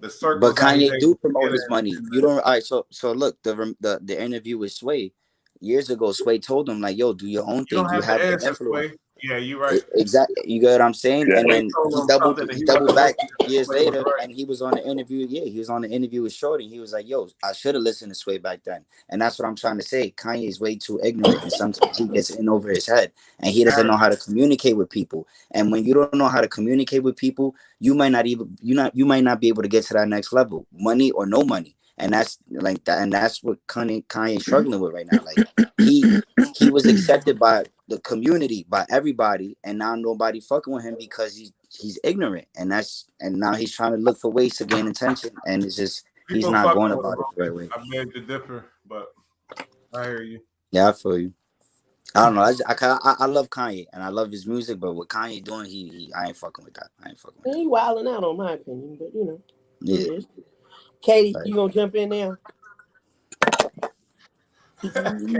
the but circles that he's Kanye able do to promote get his in, money. You don't. All right. So look, the interview with Sway years ago. Sway told him like, "Yo, do your own you thing. don't You have to have the answer, influence." Sway. Yeah, you're right. Exactly, you get what I'm saying. yeah, And Sway then told he him doubled something that he he doubled wasn't back listening to. years Sway was later, right. and he was on the interview. Yeah, he was on the interview with Shorty. He was like, "Yo, I should have listened to Sway back then." And that's what I'm trying to say. Kanye is way too ignorant, and sometimes he gets in over his head, and he doesn't know how to communicate with people. And when you don't know how to communicate with people, you might not be able to get to that next level, money or no money. And that's like that, and that's what Kanye's struggling with right now. Like he was accepted by the community, by everybody, and now nobody fucking with him because he's ignorant, and now he's trying to look for ways to gain attention, and it's just he's People not fucking going with him. about it the right way. I beg to differ, but I hear you. Yeah, I feel you. I don't know. I love Kanye and I love his music, but what Kanye doing, I ain't fucking with that. I ain't fucking with that. He wilding out, on my opinion, but it Yeah, is. Katie, like you gonna jump in now?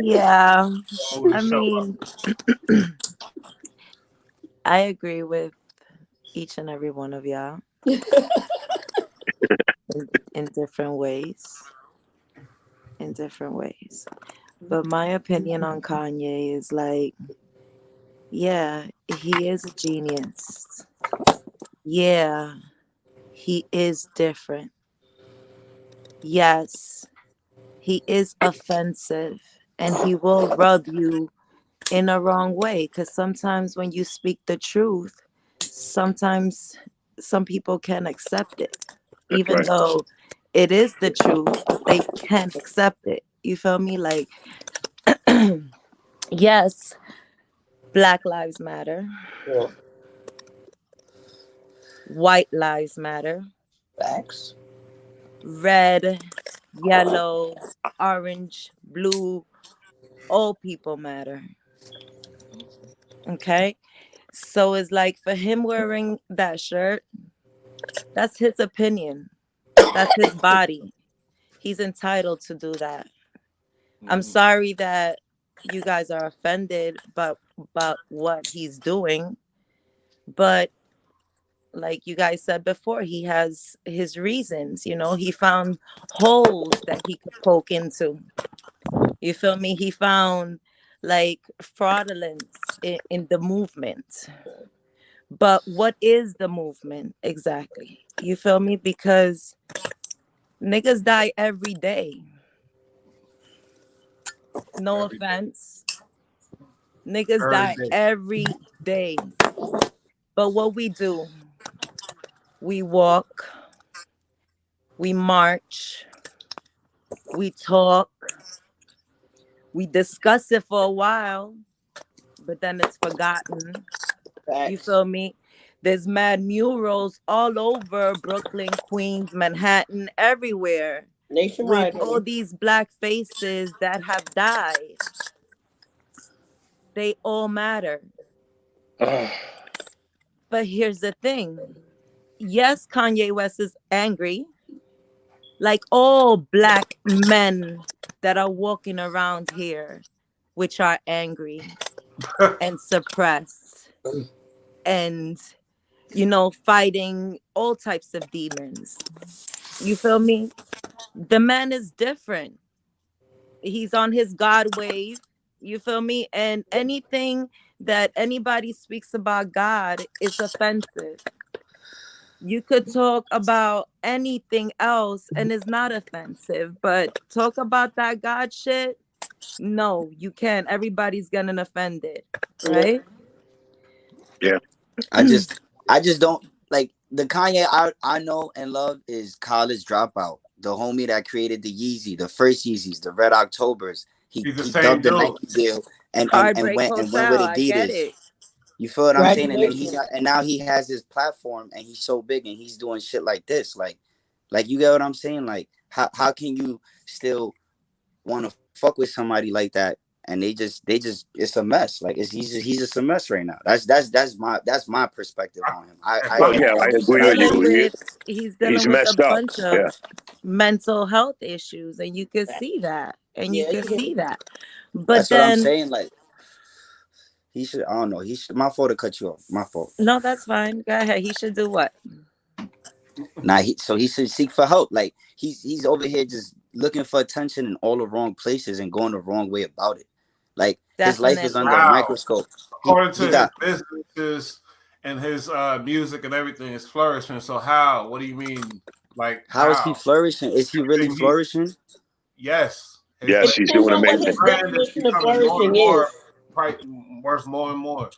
Yeah, Hold the I show up. mean, I agree with each and every one of y'all in different ways. In different ways. But my opinion on Kanye is like, yeah, he is a genius. Yeah, he is different. Yes, he is offensive and he will rub you in a wrong way because sometimes when you speak the truth, sometimes some people can accept it, that's even right. though it is the truth, they can't accept it. You feel me? Like, Yes, Black Lives Matter, Yeah. White Lives Matter, Facts. red, yellow, orange, blue, all people matter. Okay? So it's like for him wearing that shirt, that's his opinion. That's his body. He's entitled to do that. I'm Mhm. sorry that you guys are offended about what he's doing, but like you guys said before, he has his reasons. He found holes that he could poke into. You feel me? He found like fraudulence in the movement. But what is the movement exactly? You feel me? Because niggas die every day. No Every day. offense. Niggas Every die day. every day. But what we do, we walk, we march, we talk, we discuss it for a while, but then it's forgotten. You Facts. feel me? There's mad murals all over Brooklyn, Queens, Manhattan, everywhere with Nationwide, all honey. these black faces that have died. They all matter. Ah, But here's the thing. Yes, Kanye West is angry, like all black men that are walking around here, which are angry and suppressed and, fighting all types of demons. You feel me? The man is different. He's on his God wave. You feel me? And anything that anybody speaks about God is offensive. You could talk about anything else and it's not offensive, but talk about that God shit, no, you can't. Everybody's getting offended, Yeah. right? yeah. I just don't like the Kanye I know and love is College Dropout, the homie that created the Yeezy, the first Yeezys, the Red Octobers. He He's the he same dubbed the dude. Nike deal and Heartbreak went Hotel, with I get Adidas. it. You feel what I'm saying? And then Graduation. now he has his platform and he's so big and he's doing shit like this. Like you get what I'm saying? Like how can you still want to fuck with somebody like that and they just it's a mess. Like he's just a mess right now. That's my perspective I, on him. I and I, Well, I Yeah. yeah, don't I think He's he's a agree with bad dealing man. you. with he's He's dealing with a messed up. bunch Yeah. of mental health issues, and you could Facts. see that. And you Yeah. could You see can. that. But That's what I'm then saying. Like he should. I don't know. He should. My fault to cut you off. My fault. no, that's fine. Go ahead. He should do what? Nah. So he should seek for help. Like he's over here just looking for attention in all the wrong places and going the wrong way about it. Like his life is under a Definitely. how? microscope. According He to his got businesses and his music and everything is flourishing. So how? What do you mean? Like how is he how? flourishing? Is he really Everything he flourishing? yes, Yes, It he's depends doing on what amazing. his brand is definition of becoming more and flourishing is. more price, worth more and more.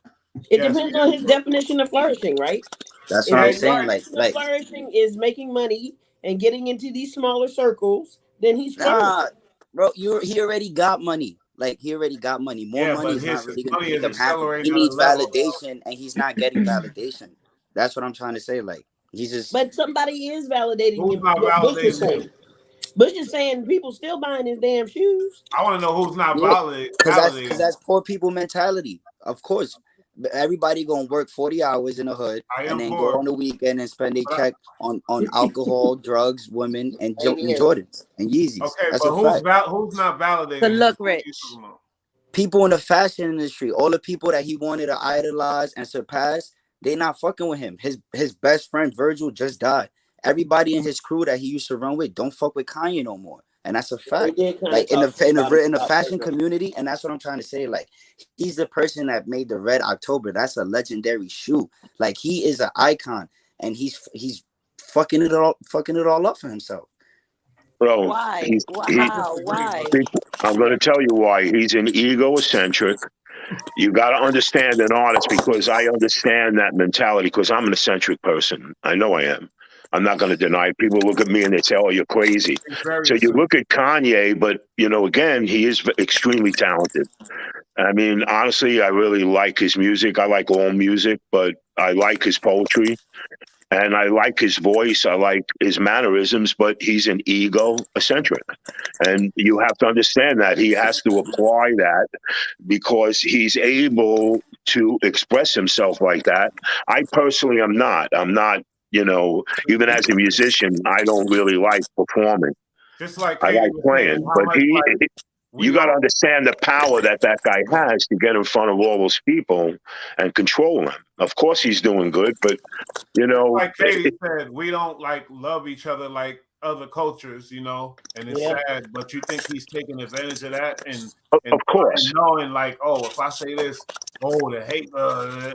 It Yes, he depends is. on his definition of flourishing, right? That's what If I'm his And saying. definition of Like flourishing is making money and getting into these smaller circles, then he's nah, flourishing. bro. He already got money. Like he already got money. More yeah, money but is not his really gonna money make is him happy. He accelerating at a needs level of validation, and he's not getting validation. That's what I'm trying to say. Like he's just But somebody is validating who's him. not What Bush is validating him. saying. Bush is saying people still buying his damn shoes. I want to know who's not yeah, because validating him. that's poor people mentality. Of course, everybody gonna work 40 hours in the hood I and am then go poor, on the weekend and spend their but I, check on alcohol, drugs, women, and Amen. Jordans and Yeezys. okay, That's a but fact. who's not So validating him? look, Who are you Rich. talking about? People in the fashion industry, all the people that he wanted to idolize and surpass, they not fucking with him. His best friend Virgil just died. Everybody in his crew that he used to run with don't fuck with Kanye no more, and that's a They fact. did kind of Like in talk the in about him the in the about fashion Pedro. community, and that's what I'm trying to say. Like he's the person that made the Red October. That's a legendary shoe. Like he is an icon, and he's fucking it all up for himself. Bro, Why? he's I he. How? disagree, bro. Why? I'm going to tell you why. He's an egocentric. You got to understand an artist because I understand that mentality because I'm an eccentric person. I know I am. I'm not going to deny it. People look at me and they say, "Oh, you're crazy." He's very So you assertive. look at Kanye, but again, he is extremely talented. I mean, honestly, I really like his music. I like all music, but I like his poetry and I like his voice. I like his mannerisms, but he's an ego-eccentric. And you have to understand that he has to apply that because he's able to express himself like that. I personally am not. I'm not, even as a musician, I don't really like performing. Just like I Katie like was saying, playing, how but much like you we got to all understand the power that that guy has to get in front of all those people and control them. Of course, he's doing good, but you just know, like Katie said, we don't like love each other like other cultures, and it's Yeah. sad. But you think he's taking advantage of that and of course, knowing like, oh, if I say this, oh, the hate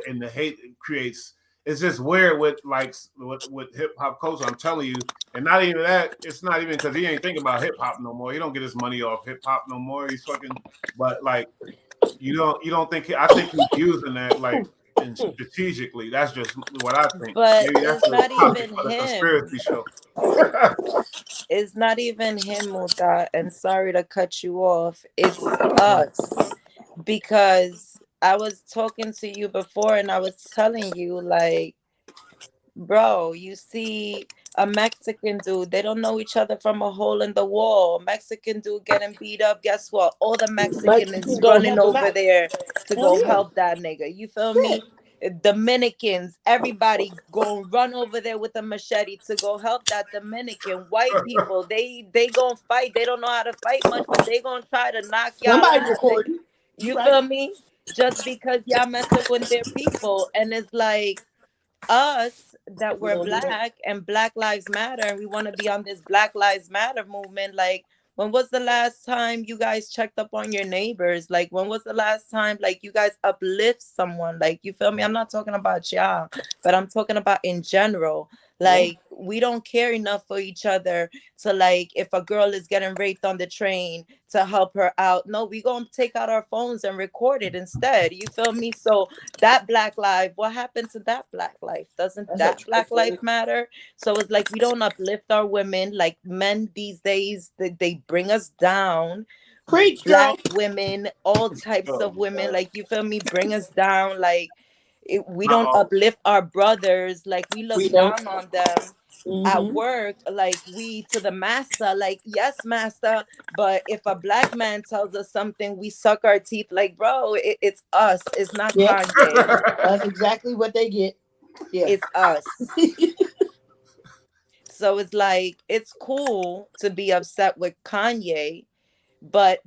and the hate creates. It's just weird with like with hip hop culture. I'm telling you, and not even that. It's not even because he ain't thinking about hip hop no more. He don't get his money off hip hop no more. He's fucking. But like you don't think I think he's using that like and strategically. That's just what I think. But Maybe that's it's a not topic even for the him. conspiracy show. It's not even him, Muta. And sorry to cut you off. It's us. Because I was talking to you before and I was telling you, like, bro, you see a Mexican dude, they don't know each other from a hole in the wall. Mexican dude getting beat up. Guess what? All the Like Mexican you can is go running help them over out. there to Hell go yeah. help that nigga. You feel Yeah. me? Dominicans, everybody go run over there with a machete to go help that Dominican. White people, they gonna fight. They don't know how to fight much, but they gonna try to knock y'all Somebody out. recording. You You right. feel me? Just because y'all messing with their people, and it's like us that We we're don't do that. black and Black Lives Matter and we want to be on this Black Lives Matter movement. Like, when was the last time you guys checked up on your neighbors? Like, when was the last time like you guys uplift someone? Like, you feel me? I'm not talking about y'all, but I'm talking about in general. Yeah. Like, we don't care enough for each other to, like, if a girl is getting raped on the train, to help her out. No, we gonna take out our phones and record it instead. You feel me? So that Black life, what happened to that Black life? Doesn't That's a that Black life trifling. matter? So it's like we don't uplift our women. Like, men these days, they bring us down. Preach, girl. Black women, all types Oh of my women, god. like, you feel me, bring us down. Like, we Not don't all. uplift our brothers. Like, we We look don't. down on them at Mm-hmm. work. Like, we to the master, like, yes, master. But if a black man tells us something, we suck our teeth. Like, bro, it's us. It's not Yeah. Kanye. That's exactly what they get. Yeah. It's us. So it's like, it's cool to be upset with Kanye, but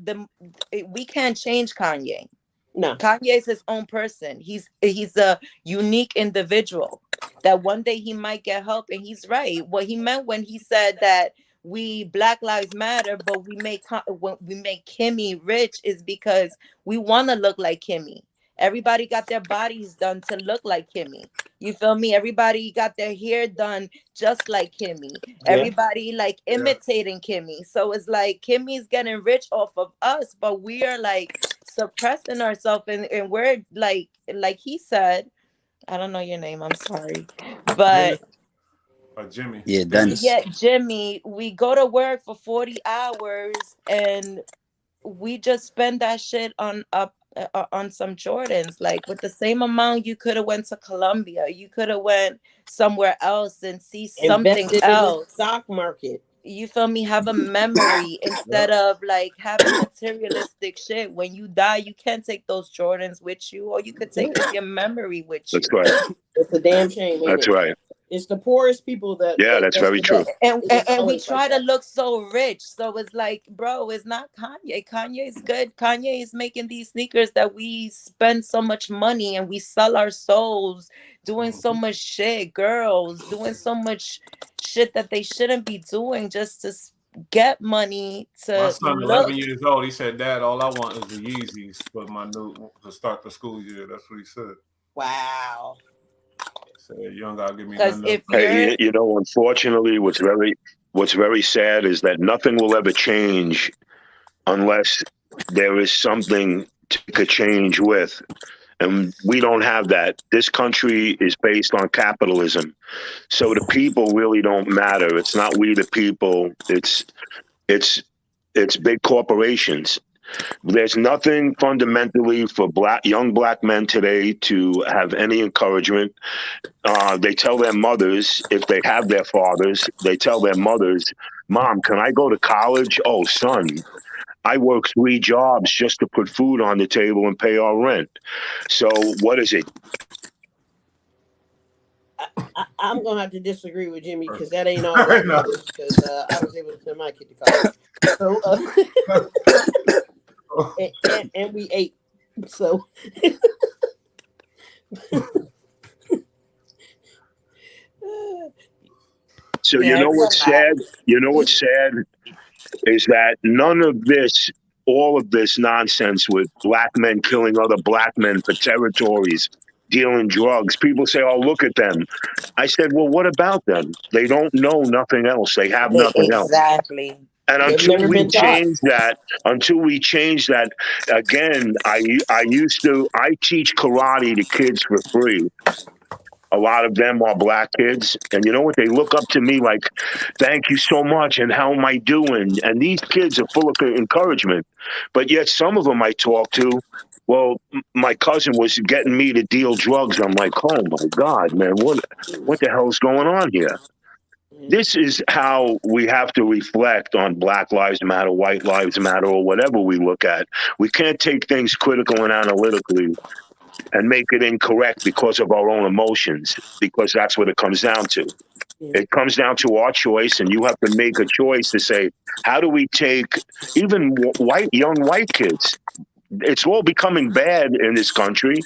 we can't change Kanye. No. Kanye is his own person. He's a unique individual that one day he might get help. And he's right. What he meant when he said that we Black Lives Matter, but when we make Kimmy rich is because we want to look like Kimmy. Everybody got their bodies done to look like Kimmy. You feel me? Everybody got their hair done just like Kimmy. Yeah. Everybody like Yeah. imitating Kimmy. So it's like Kimmy's getting rich off of us, but we are like suppressing ourselves, and we're like he said, I don't know your name, I'm sorry, Dennis but or Jimmy. Yeah, Dennis. Dennis. yeah, Jimmy, we go to work for 40 hours and we just spend that shit on some Jordans. Like, with the same amount, you could have went to Colombia, you could have went somewhere else and see something Invested in the else. stock market. You feel me? Have a memory instead Yep. of like having materialistic shit. When you die, you can't take those Jordans with you. All you could Yeah. take is your memory with that's you. right. It's a damn shame, ain't That's it? right. It's the poorest people that Yeah, that's that's very the true. best. And It's we always like try to that. look so rich. So it's like, bro, it's not Kanye. Kanye is good. Kanye is making these sneakers that we spend so much money and we sell our souls doing so Mhm. much shit. Girls doing so much shit that they shouldn't be doing just to get money My to son, look. 11 years old, he said, "Dad, all I want is the Yeezys for my new to start the school year." That's what he said. Wow. He said, "You don't gotta give me Because nothing else." if Hey, you're unfortunately, what's very sad is that nothing will ever change unless there is something to make a change with. And we don't have that. This country is based on capitalism. So the people really don't matter. It's not we the people. It's it's big corporations. There's nothing fundamentally for young black men today to have any encouragement. They tell their mothers, if they have their fathers, they tell their mothers, "Mom, can I go to college?" "Oh, son, I work 3 jobs just to put food on the table and pay our rent." So what is it? I'm gonna have to disagree with Jimmy because that ain't all black mothers. Because I was able to send my kid to college, so and we ate. So So you Yeah, know it's a what's lot. sad? You know what's sad is that none of this, all of this nonsense with black men killing other black men for territories, dealing drugs. People say, "Oh, look at them." I said, "Well, what about them? They don't know nothing else. They have nothing else." Exactly. And they've never been taught. until we change that, again, I teach karate to kids for free. A lot of them are black kids, and you know what? They look up to me like, "Thank you so much," and "How am I doing?" And these kids are full of encouragement, but yet some of them I talk to, well, my cousin was getting me to deal drugs. I'm like, "Oh my God, man, what the hell's going on here?" This is how we have to reflect on Black Lives Matter, White Lives Matter, or whatever we look at. We can't take things critical and analytically and make it incorrect because of our own emotions, because that's what it comes down to. It comes down to our choice, and you have to make a choice to say, how do we take even young white kids? It's all becoming bad in this country.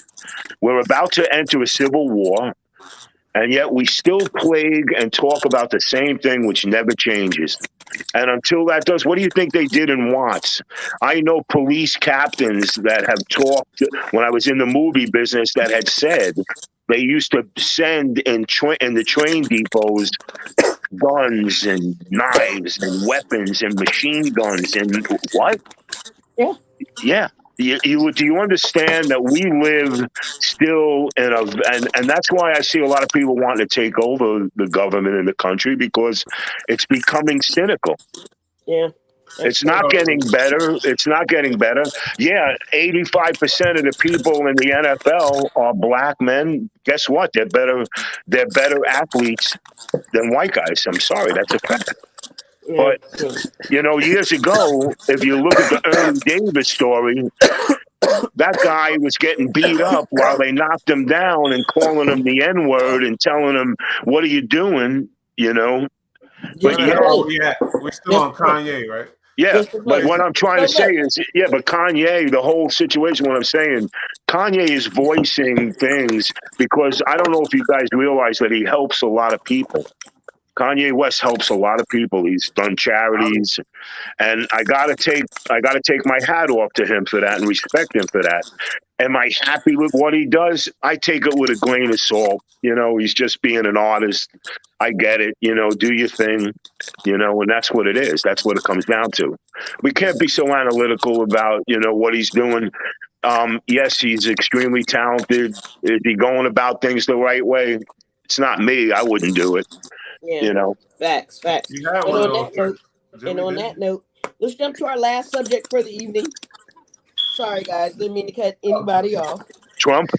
We're about to enter a civil war, and yet we still plague and talk about the same thing, which never changes. And until that does, what do you think they did in Watts? I know police captains that have talked when I was in the movie business that had said they used to send in the train depots guns and knives and weapons and machine guns and what? Yeah. Yeah. Do you understand that we live still in and that's why I see a lot of people wanting to take over the government in the country, because it's becoming cynical. Yeah. It's not getting better. It's not getting better. Yeah, 85% of the people in the NFL are black men. Guess what? They're better athletes than white guys. I'm sorry, that's a fact. Yeah. But years ago, if you look at the Ernie Davis story, that guy was getting beat up while they knocked him down and calling him the N-word and telling him, "What are you doing?" Where But the Just to yet, hell are play. we at? We're still Just on to play. Kanye, right? yeah. Just to But play. what I'm trying So to say look. is, yeah, but Kanye, the whole situation, what I'm saying, Kanye is voicing things because I don't know if you guys realize that he helps a lot of people. Kanye West helps a lot of people. He's done charities, and I gotta take my hat off to him for that and respect him for that. Am I happy with what he does? I take it with a grain of salt. He's just being an artist. I get it. Do your thing. And that's what it is. That's what it comes down to. We can't be so analytical about what he's doing. Yes, he's extremely talented. Is he going about things the right way? It's not me. I wouldn't do it. Yeah. You know. Facts. You had And one of on those, that note, Jimmy, didn't you? let's jump to our last subject for the evening. Sorry, guys, didn't mean to cut anybody off. Trump.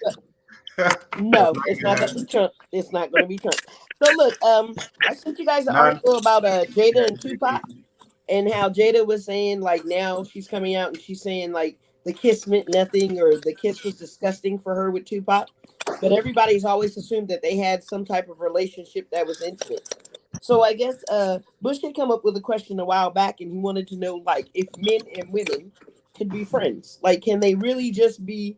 No, it's not gonna be Trump. It's not gonna be Trump. So look, I sent you guys an None. article about Jada and ChatGPT. Tupac, and how Jada was saying like now she's coming out and she's saying like the kiss meant nothing or the kiss was disgusting for her with Tupac, but everybody's always assumed that they had some type of relationship that was intimate. So I guess Bush had come up with a question a while back, and he wanted to know like if men and women could be friends. Like, can they really just be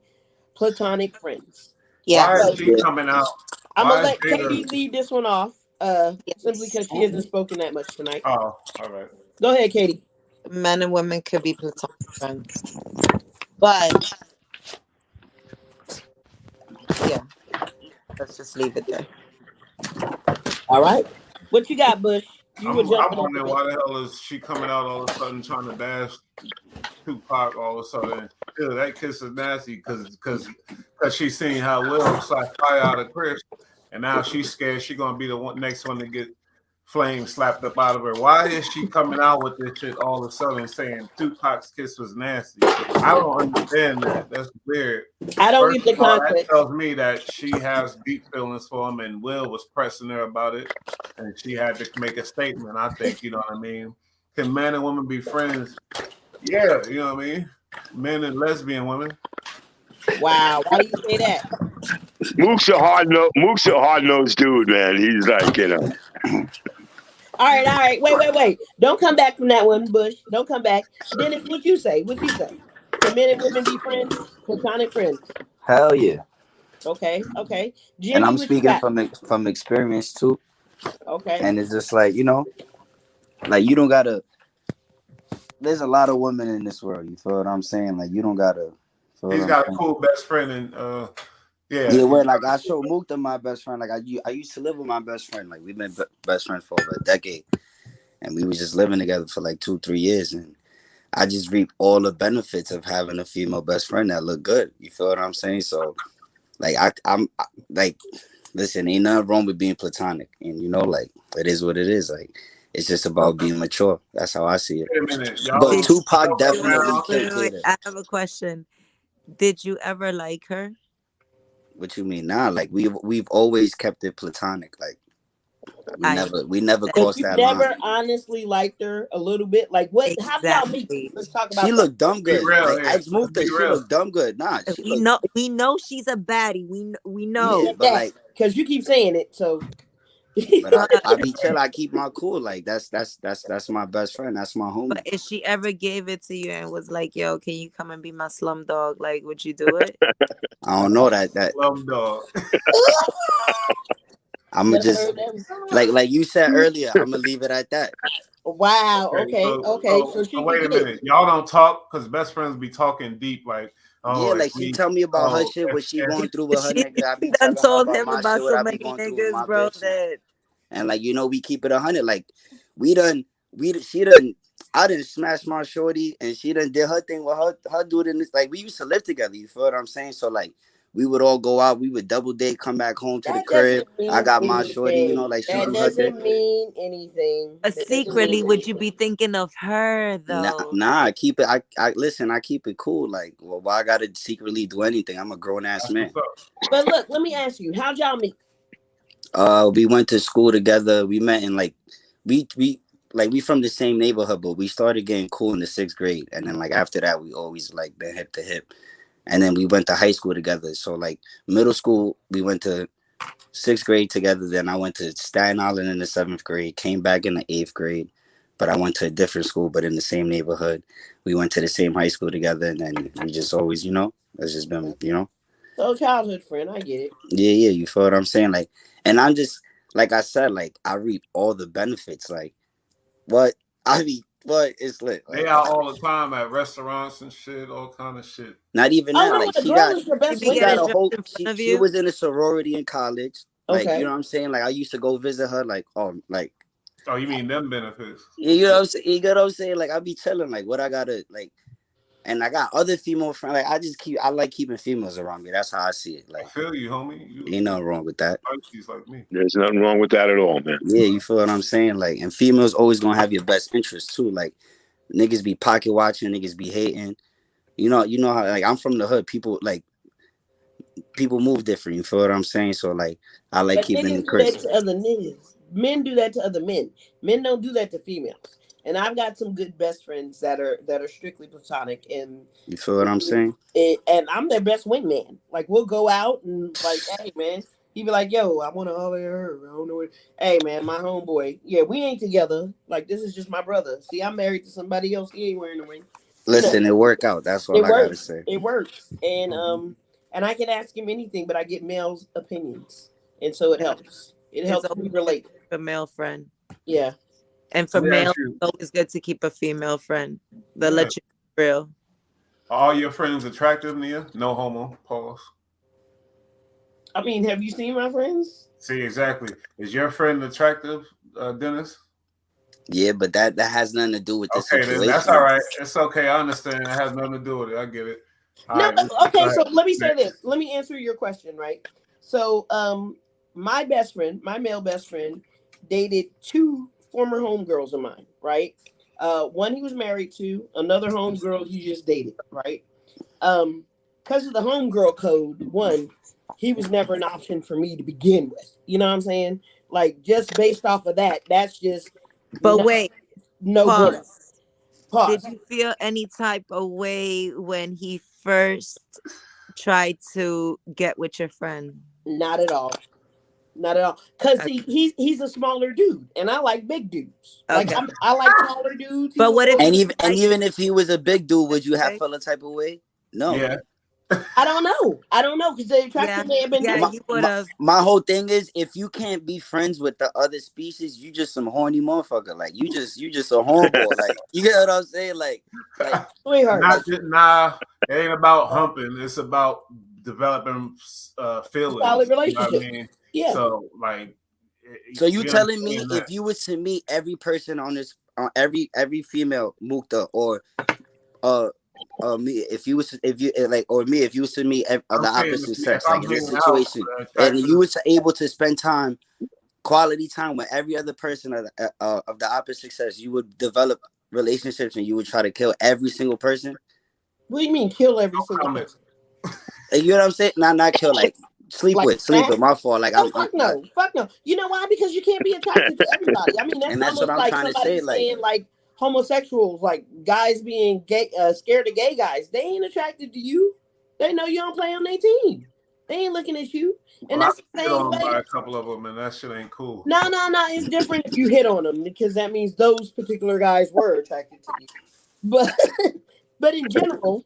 platonic friends? Why Yes. is So she coming out? I'm gonna Why is let Jada? Katie lead this one off, simply Yes. because she hasn't spoken that much tonight. Oh, all right. Go ahead, Katie. Men and women could be platonic friends. But yeah, let's just leave it there. All right. What you got, Bush? You were I'm jumping on wondering me. why the hell is she coming out all of a sudden trying to bash Tupac all of a sudden? Ew, that kiss is nasty because because she seen how Will slapped fire out of Chris, and now she's scared she's gonna be the next one to get flame slapped up out of her. Why is she coming out with this shit all of a sudden saying Tupac's kiss was nasty? I don't understand that. That's weird. I don't First get the of all, that context. tells me that she has deep feelings for him, and Will was pressing her about it, and she had to make a statement. I think, you know what I mean? Can man and woman be friends? Yeah, you know what I mean? Men and lesbian women. Wow, why do you say that? Mook's a hard nosed dude, man. He's like, All right. Wait. Don't come back from that one, Bush. Don't come back. Dennis, what you say? What you say? Can men and women be friends? Platonic friends. Hell yeah. Okay. And Jimmy, I'm what you speaking got? from experience too. Okay. And it's just like, like you don't gotta. There's a lot of women in this world. You feel what I'm saying? Like you don't gotta. Feel what He's I'm got a saying? cool best friend, and yeah. Yeah, well, like I showed Mukta my best friend. Like I used to live with my best friend. Like we've been best friends for over a decade, and we was just living together for like 2-3 years, and I just reap all the benefits of having a female best friend that look good. You feel what I'm saying? So, like like, listen, ain't nothing wrong with being platonic, and like it is what it is. Like it's just about being mature. That's how I see it. Wait a minute, y'all But Did don't Tupac joke definitely around. wait, killed wait, wait. it. I have a question. Did you ever like her? What you mean now? Like we've always kept it platonic. Like we I never that But crossed you that line. never honestly liked her a little bit. Like what? How do y'all meet? exactly. Let's talk She about that. looked dumb Be good. real Like here. I moved her. Be She real. looked dumb good. Nah, she We looked. know she's a baddie. We You Yeah, know. said but that like, because you keep saying it. So but I But I be chill. I keep my cool. Like that's my best friend. That's my but homie. if she ever gave it to you and was like, "Yo, can you come and be my slum dog?" Like, would you do it? I don't know that Love dog. I'ma never just heard that. like you said earlier. I'ma leave it at that. Wow. Okay, Okay. So she so can wait a get it. minute. Y'all don't talk because best friends be talking deep, like, oh, Yeah, like like she we, tell me about her oh, shit, what she going through with her She nigga. I be done telling her told about him my shit, about what so I be many going through with niggas, my bro. bitch. That And like we keep it 100. Like we done she done I done smashed my shorty and she done did her thing with her dude in this. Like we used to live together. You feel what I'm saying? So like we would all go out. We would double date, come back home to the That crib. doesn't I mean got my shorty. anything. Like she That do her thing. doesn't mean anything. but That doesn't mean secretly, would you anything. be thinking of her though? Nah. I keep it. I listen. I keep it cool. Like, well, why I gotta secretly do anything? I'm a grown ass that's man. what's up. But look, let me ask you, how'd y'all meet? We went to school together. We met in like we like we from the same neighborhood, but we started getting cool in the 6th grade, and then like after that, we always like been hip to hip, and then we went to high school together. So like middle school, we went to 6th grade together. Then I went to Staten Island in the 7th grade. Came back in the 8th grade, but I went to a different school, but in the same neighborhood. We went to the same high school together, and then we just always, it's just been. So childhood friend, I get it. Yeah, you feel what I'm saying? Like, and I'm just like I said, like I reap all the benefits. Like, what I mean, what it's lit. They Like, out all the time at restaurants and shit, all kind of shit. not even Oh that. no, Like, when a girl is your She best be she friend. got getting a drunk whole. in front of She you. was in a sorority in college. Like, you Okay. know what I'm saying? Like, I used to go visit her. Like, oh, like, Oh, you mean them benefits? you know what I'm saying? You know what I'm saying? Like, I be chilling. Like, what I gotta like. And I got other female friends. Like I like keeping females around me. That's how I see it. I Like feel you, homie. ain't You nothing wrong with that. Pisces like me. there's nothing wrong with that at all, man. Yeah, you feel what I'm saying? Like, and females always gonna have your best interest too. Like niggas be pocket watching, niggas be hating. You know how like I'm from the hood. People move different. You feel what I'm saying? So like I like But keeping niggas it do that crisp. to other niggas. Men do that to other men. Men don't do that to females. And I've got some good best friends that are strictly platonic, You feel what I'm saying? and I'm their best wingman. Like we'll go out and like, hey man, he be like, yo, I want to holler at her. I don't know what. Hey man, my homeboy. Yeah, we ain't together. Like this is just my brother. See, I'm married to somebody else. He ain't wearing the ring. You know, Listen, it work out. That's all it I gotta works. say. It works. Mhm. And I can ask him anything, but I get male's opinions, and so it helps. It It's helps always me good to relate. keep a male friend, Yeah. and for Let me males, ask you. it's always good to keep a female friend. They'll Yeah. let you be real. Are all your friends attractive, Nia? No homo. Pause. I mean, have you seen my friends? See, exactly. Is your friend attractive, Dennis? Yeah, but that has nothing to do with the Okay, then that's all situation. right. It's okay. I understand. It has nothing to do with it. I get it. All No, right, okay, go so ahead. let me say this. Let me answer your question, right? So, my best friend, my male best friend, dated two former homegirls of mine, right? One he was married to, another homegirl he just dated, right? Because of the homegirl code, one, he was never an option for me to begin with. You know what I'm saying? Like, just based off of that, that's just But no, wait, no bueno. pause. Did Pause. you feel any type of way when he first tried to get with your friend? Not at all. Not at all. Cause Okay. he's a smaller dude, and I like big dudes. Like Okay. I like taller dudes. He's But a what if little. And he even and like even if he was a big dude, would you have okay? felt a type of way? No. Yeah. I don't know. I don't know because the Yeah, attraction may have been yeah, My, different. you would my have. my whole thing is, if you can't be friends with the other species, you just some horny motherfucker. Like you just a hornball. Like, you get what I'm saying? Like Sweetheart, Not just, nah, it ain't about humping. It's about developing solid feelings. You know what I relationship. mean? Yeah. So like, So you we telling me understand that. if you was to meet every person on this, on every female mukta, or uh me, if you was, if you like, or me, if you was to meet I'm the saying opposite if sex, like I'm in this hanging out situation, with an and you attractive, was able to spend time, quality time with every other person of the opposite sex, you would develop relationships and you would try to kill every single person. What do you mean kill every single comment. person? Like, you know what I'm saying? Not kill, like sleep Like with, sleep smash? with. My fault. Like, Oh fuck no, fuck no. You know why? Because you can't be attracted to everybody. I mean, that's and that's what almost I'm like trying to somebody say. Like, saying like homosexuals, like guys being gay, scared of gay guys. They ain't attracted to you. They know you don't play on their team. They ain't looking at you. And Well, I've that's the been hit same on by way. a couple of them, and that shit ain't cool. No, no, no. It's different if you hit on them because that means those particular guys were attracted to you. But but in general,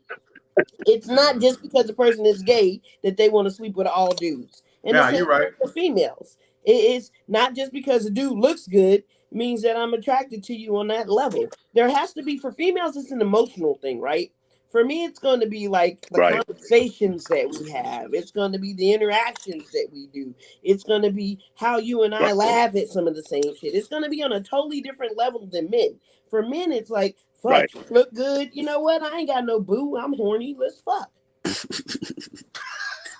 it's not just because the person is gay that they want to sleep with all dudes. And the Yeah, same you're right. for females. It's not just because a dude looks good means that I'm attracted to you on that level. There has to be, for females, it's an emotional thing, right? For me, it's going to be like the Right. conversations that we have. It's going to be the interactions that we do. It's going to be how you and I Right. laugh at some of the same shit. It's going to be on a totally different level than men. For men, it's like, fuck, Right. you look good. You know what? I ain't got no boo. I'm horny. Let's fuck.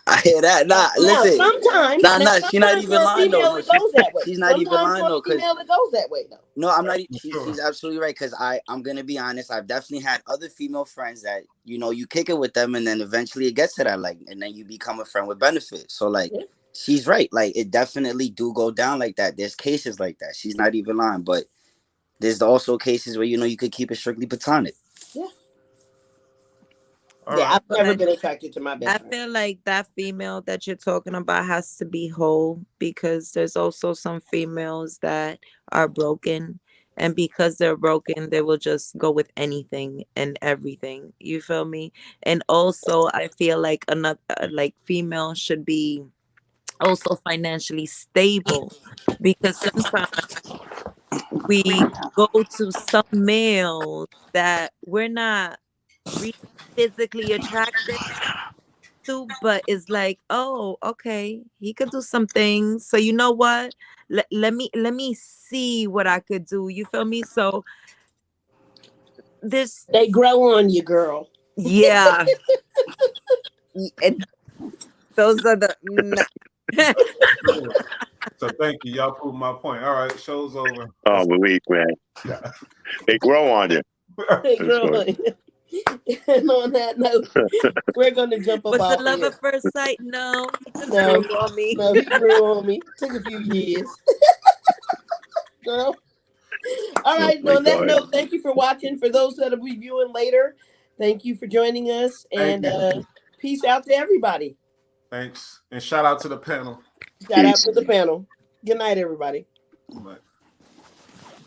I hear that. Nah, Now, listen. Nah, she not sometimes even for a lying though. female, No, it goes that way. she's not even Sometimes lying for a though, because female, it goes that way, though. no, I'm not. For She's sure. absolutely right. Because I'm gonna be honest. I've definitely had other female friends that, you kick it with them, and then eventually it gets to that, like, and then you become a friend with benefits. So, like, Yeah. she's right. Like, it definitely do go down like that. There's cases like that. She's not even lying. But there's also cases where you could keep it strictly platonic. Yeah. All Yeah, right. I've never But been attracted to my I best friend. feel like that female that you're talking about has to be whole because there's also some females that are broken. And because they're broken, they will just go with anything and everything. You feel me? And also, I feel like another, like female should be also financially stable because sometimes we go to some males that we're not really physically attracted to, but it's like, oh, okay, he could do some things. So you know what? Let me see what I could do. You feel me? So this, They grow on you, girl. yeah, and those are the. So thank you. Y'all proved my point. All right, show's over. Oh, weak, man. Yeah. They grow on you. They That's grow good. on you. And on that note, we're going to jump up Was it off love here. at first sight? No, he just No, grew on me. no, he grew on me. Took a few years. Girl. All Oh right. my On that God. note, thank you for watching. For those that will be viewing later, thank you for joining us. Thank And you. peace out to everybody. Thanks. And shout out to the panel. Shout out Peace. to the panel. Good night, everybody. Bye.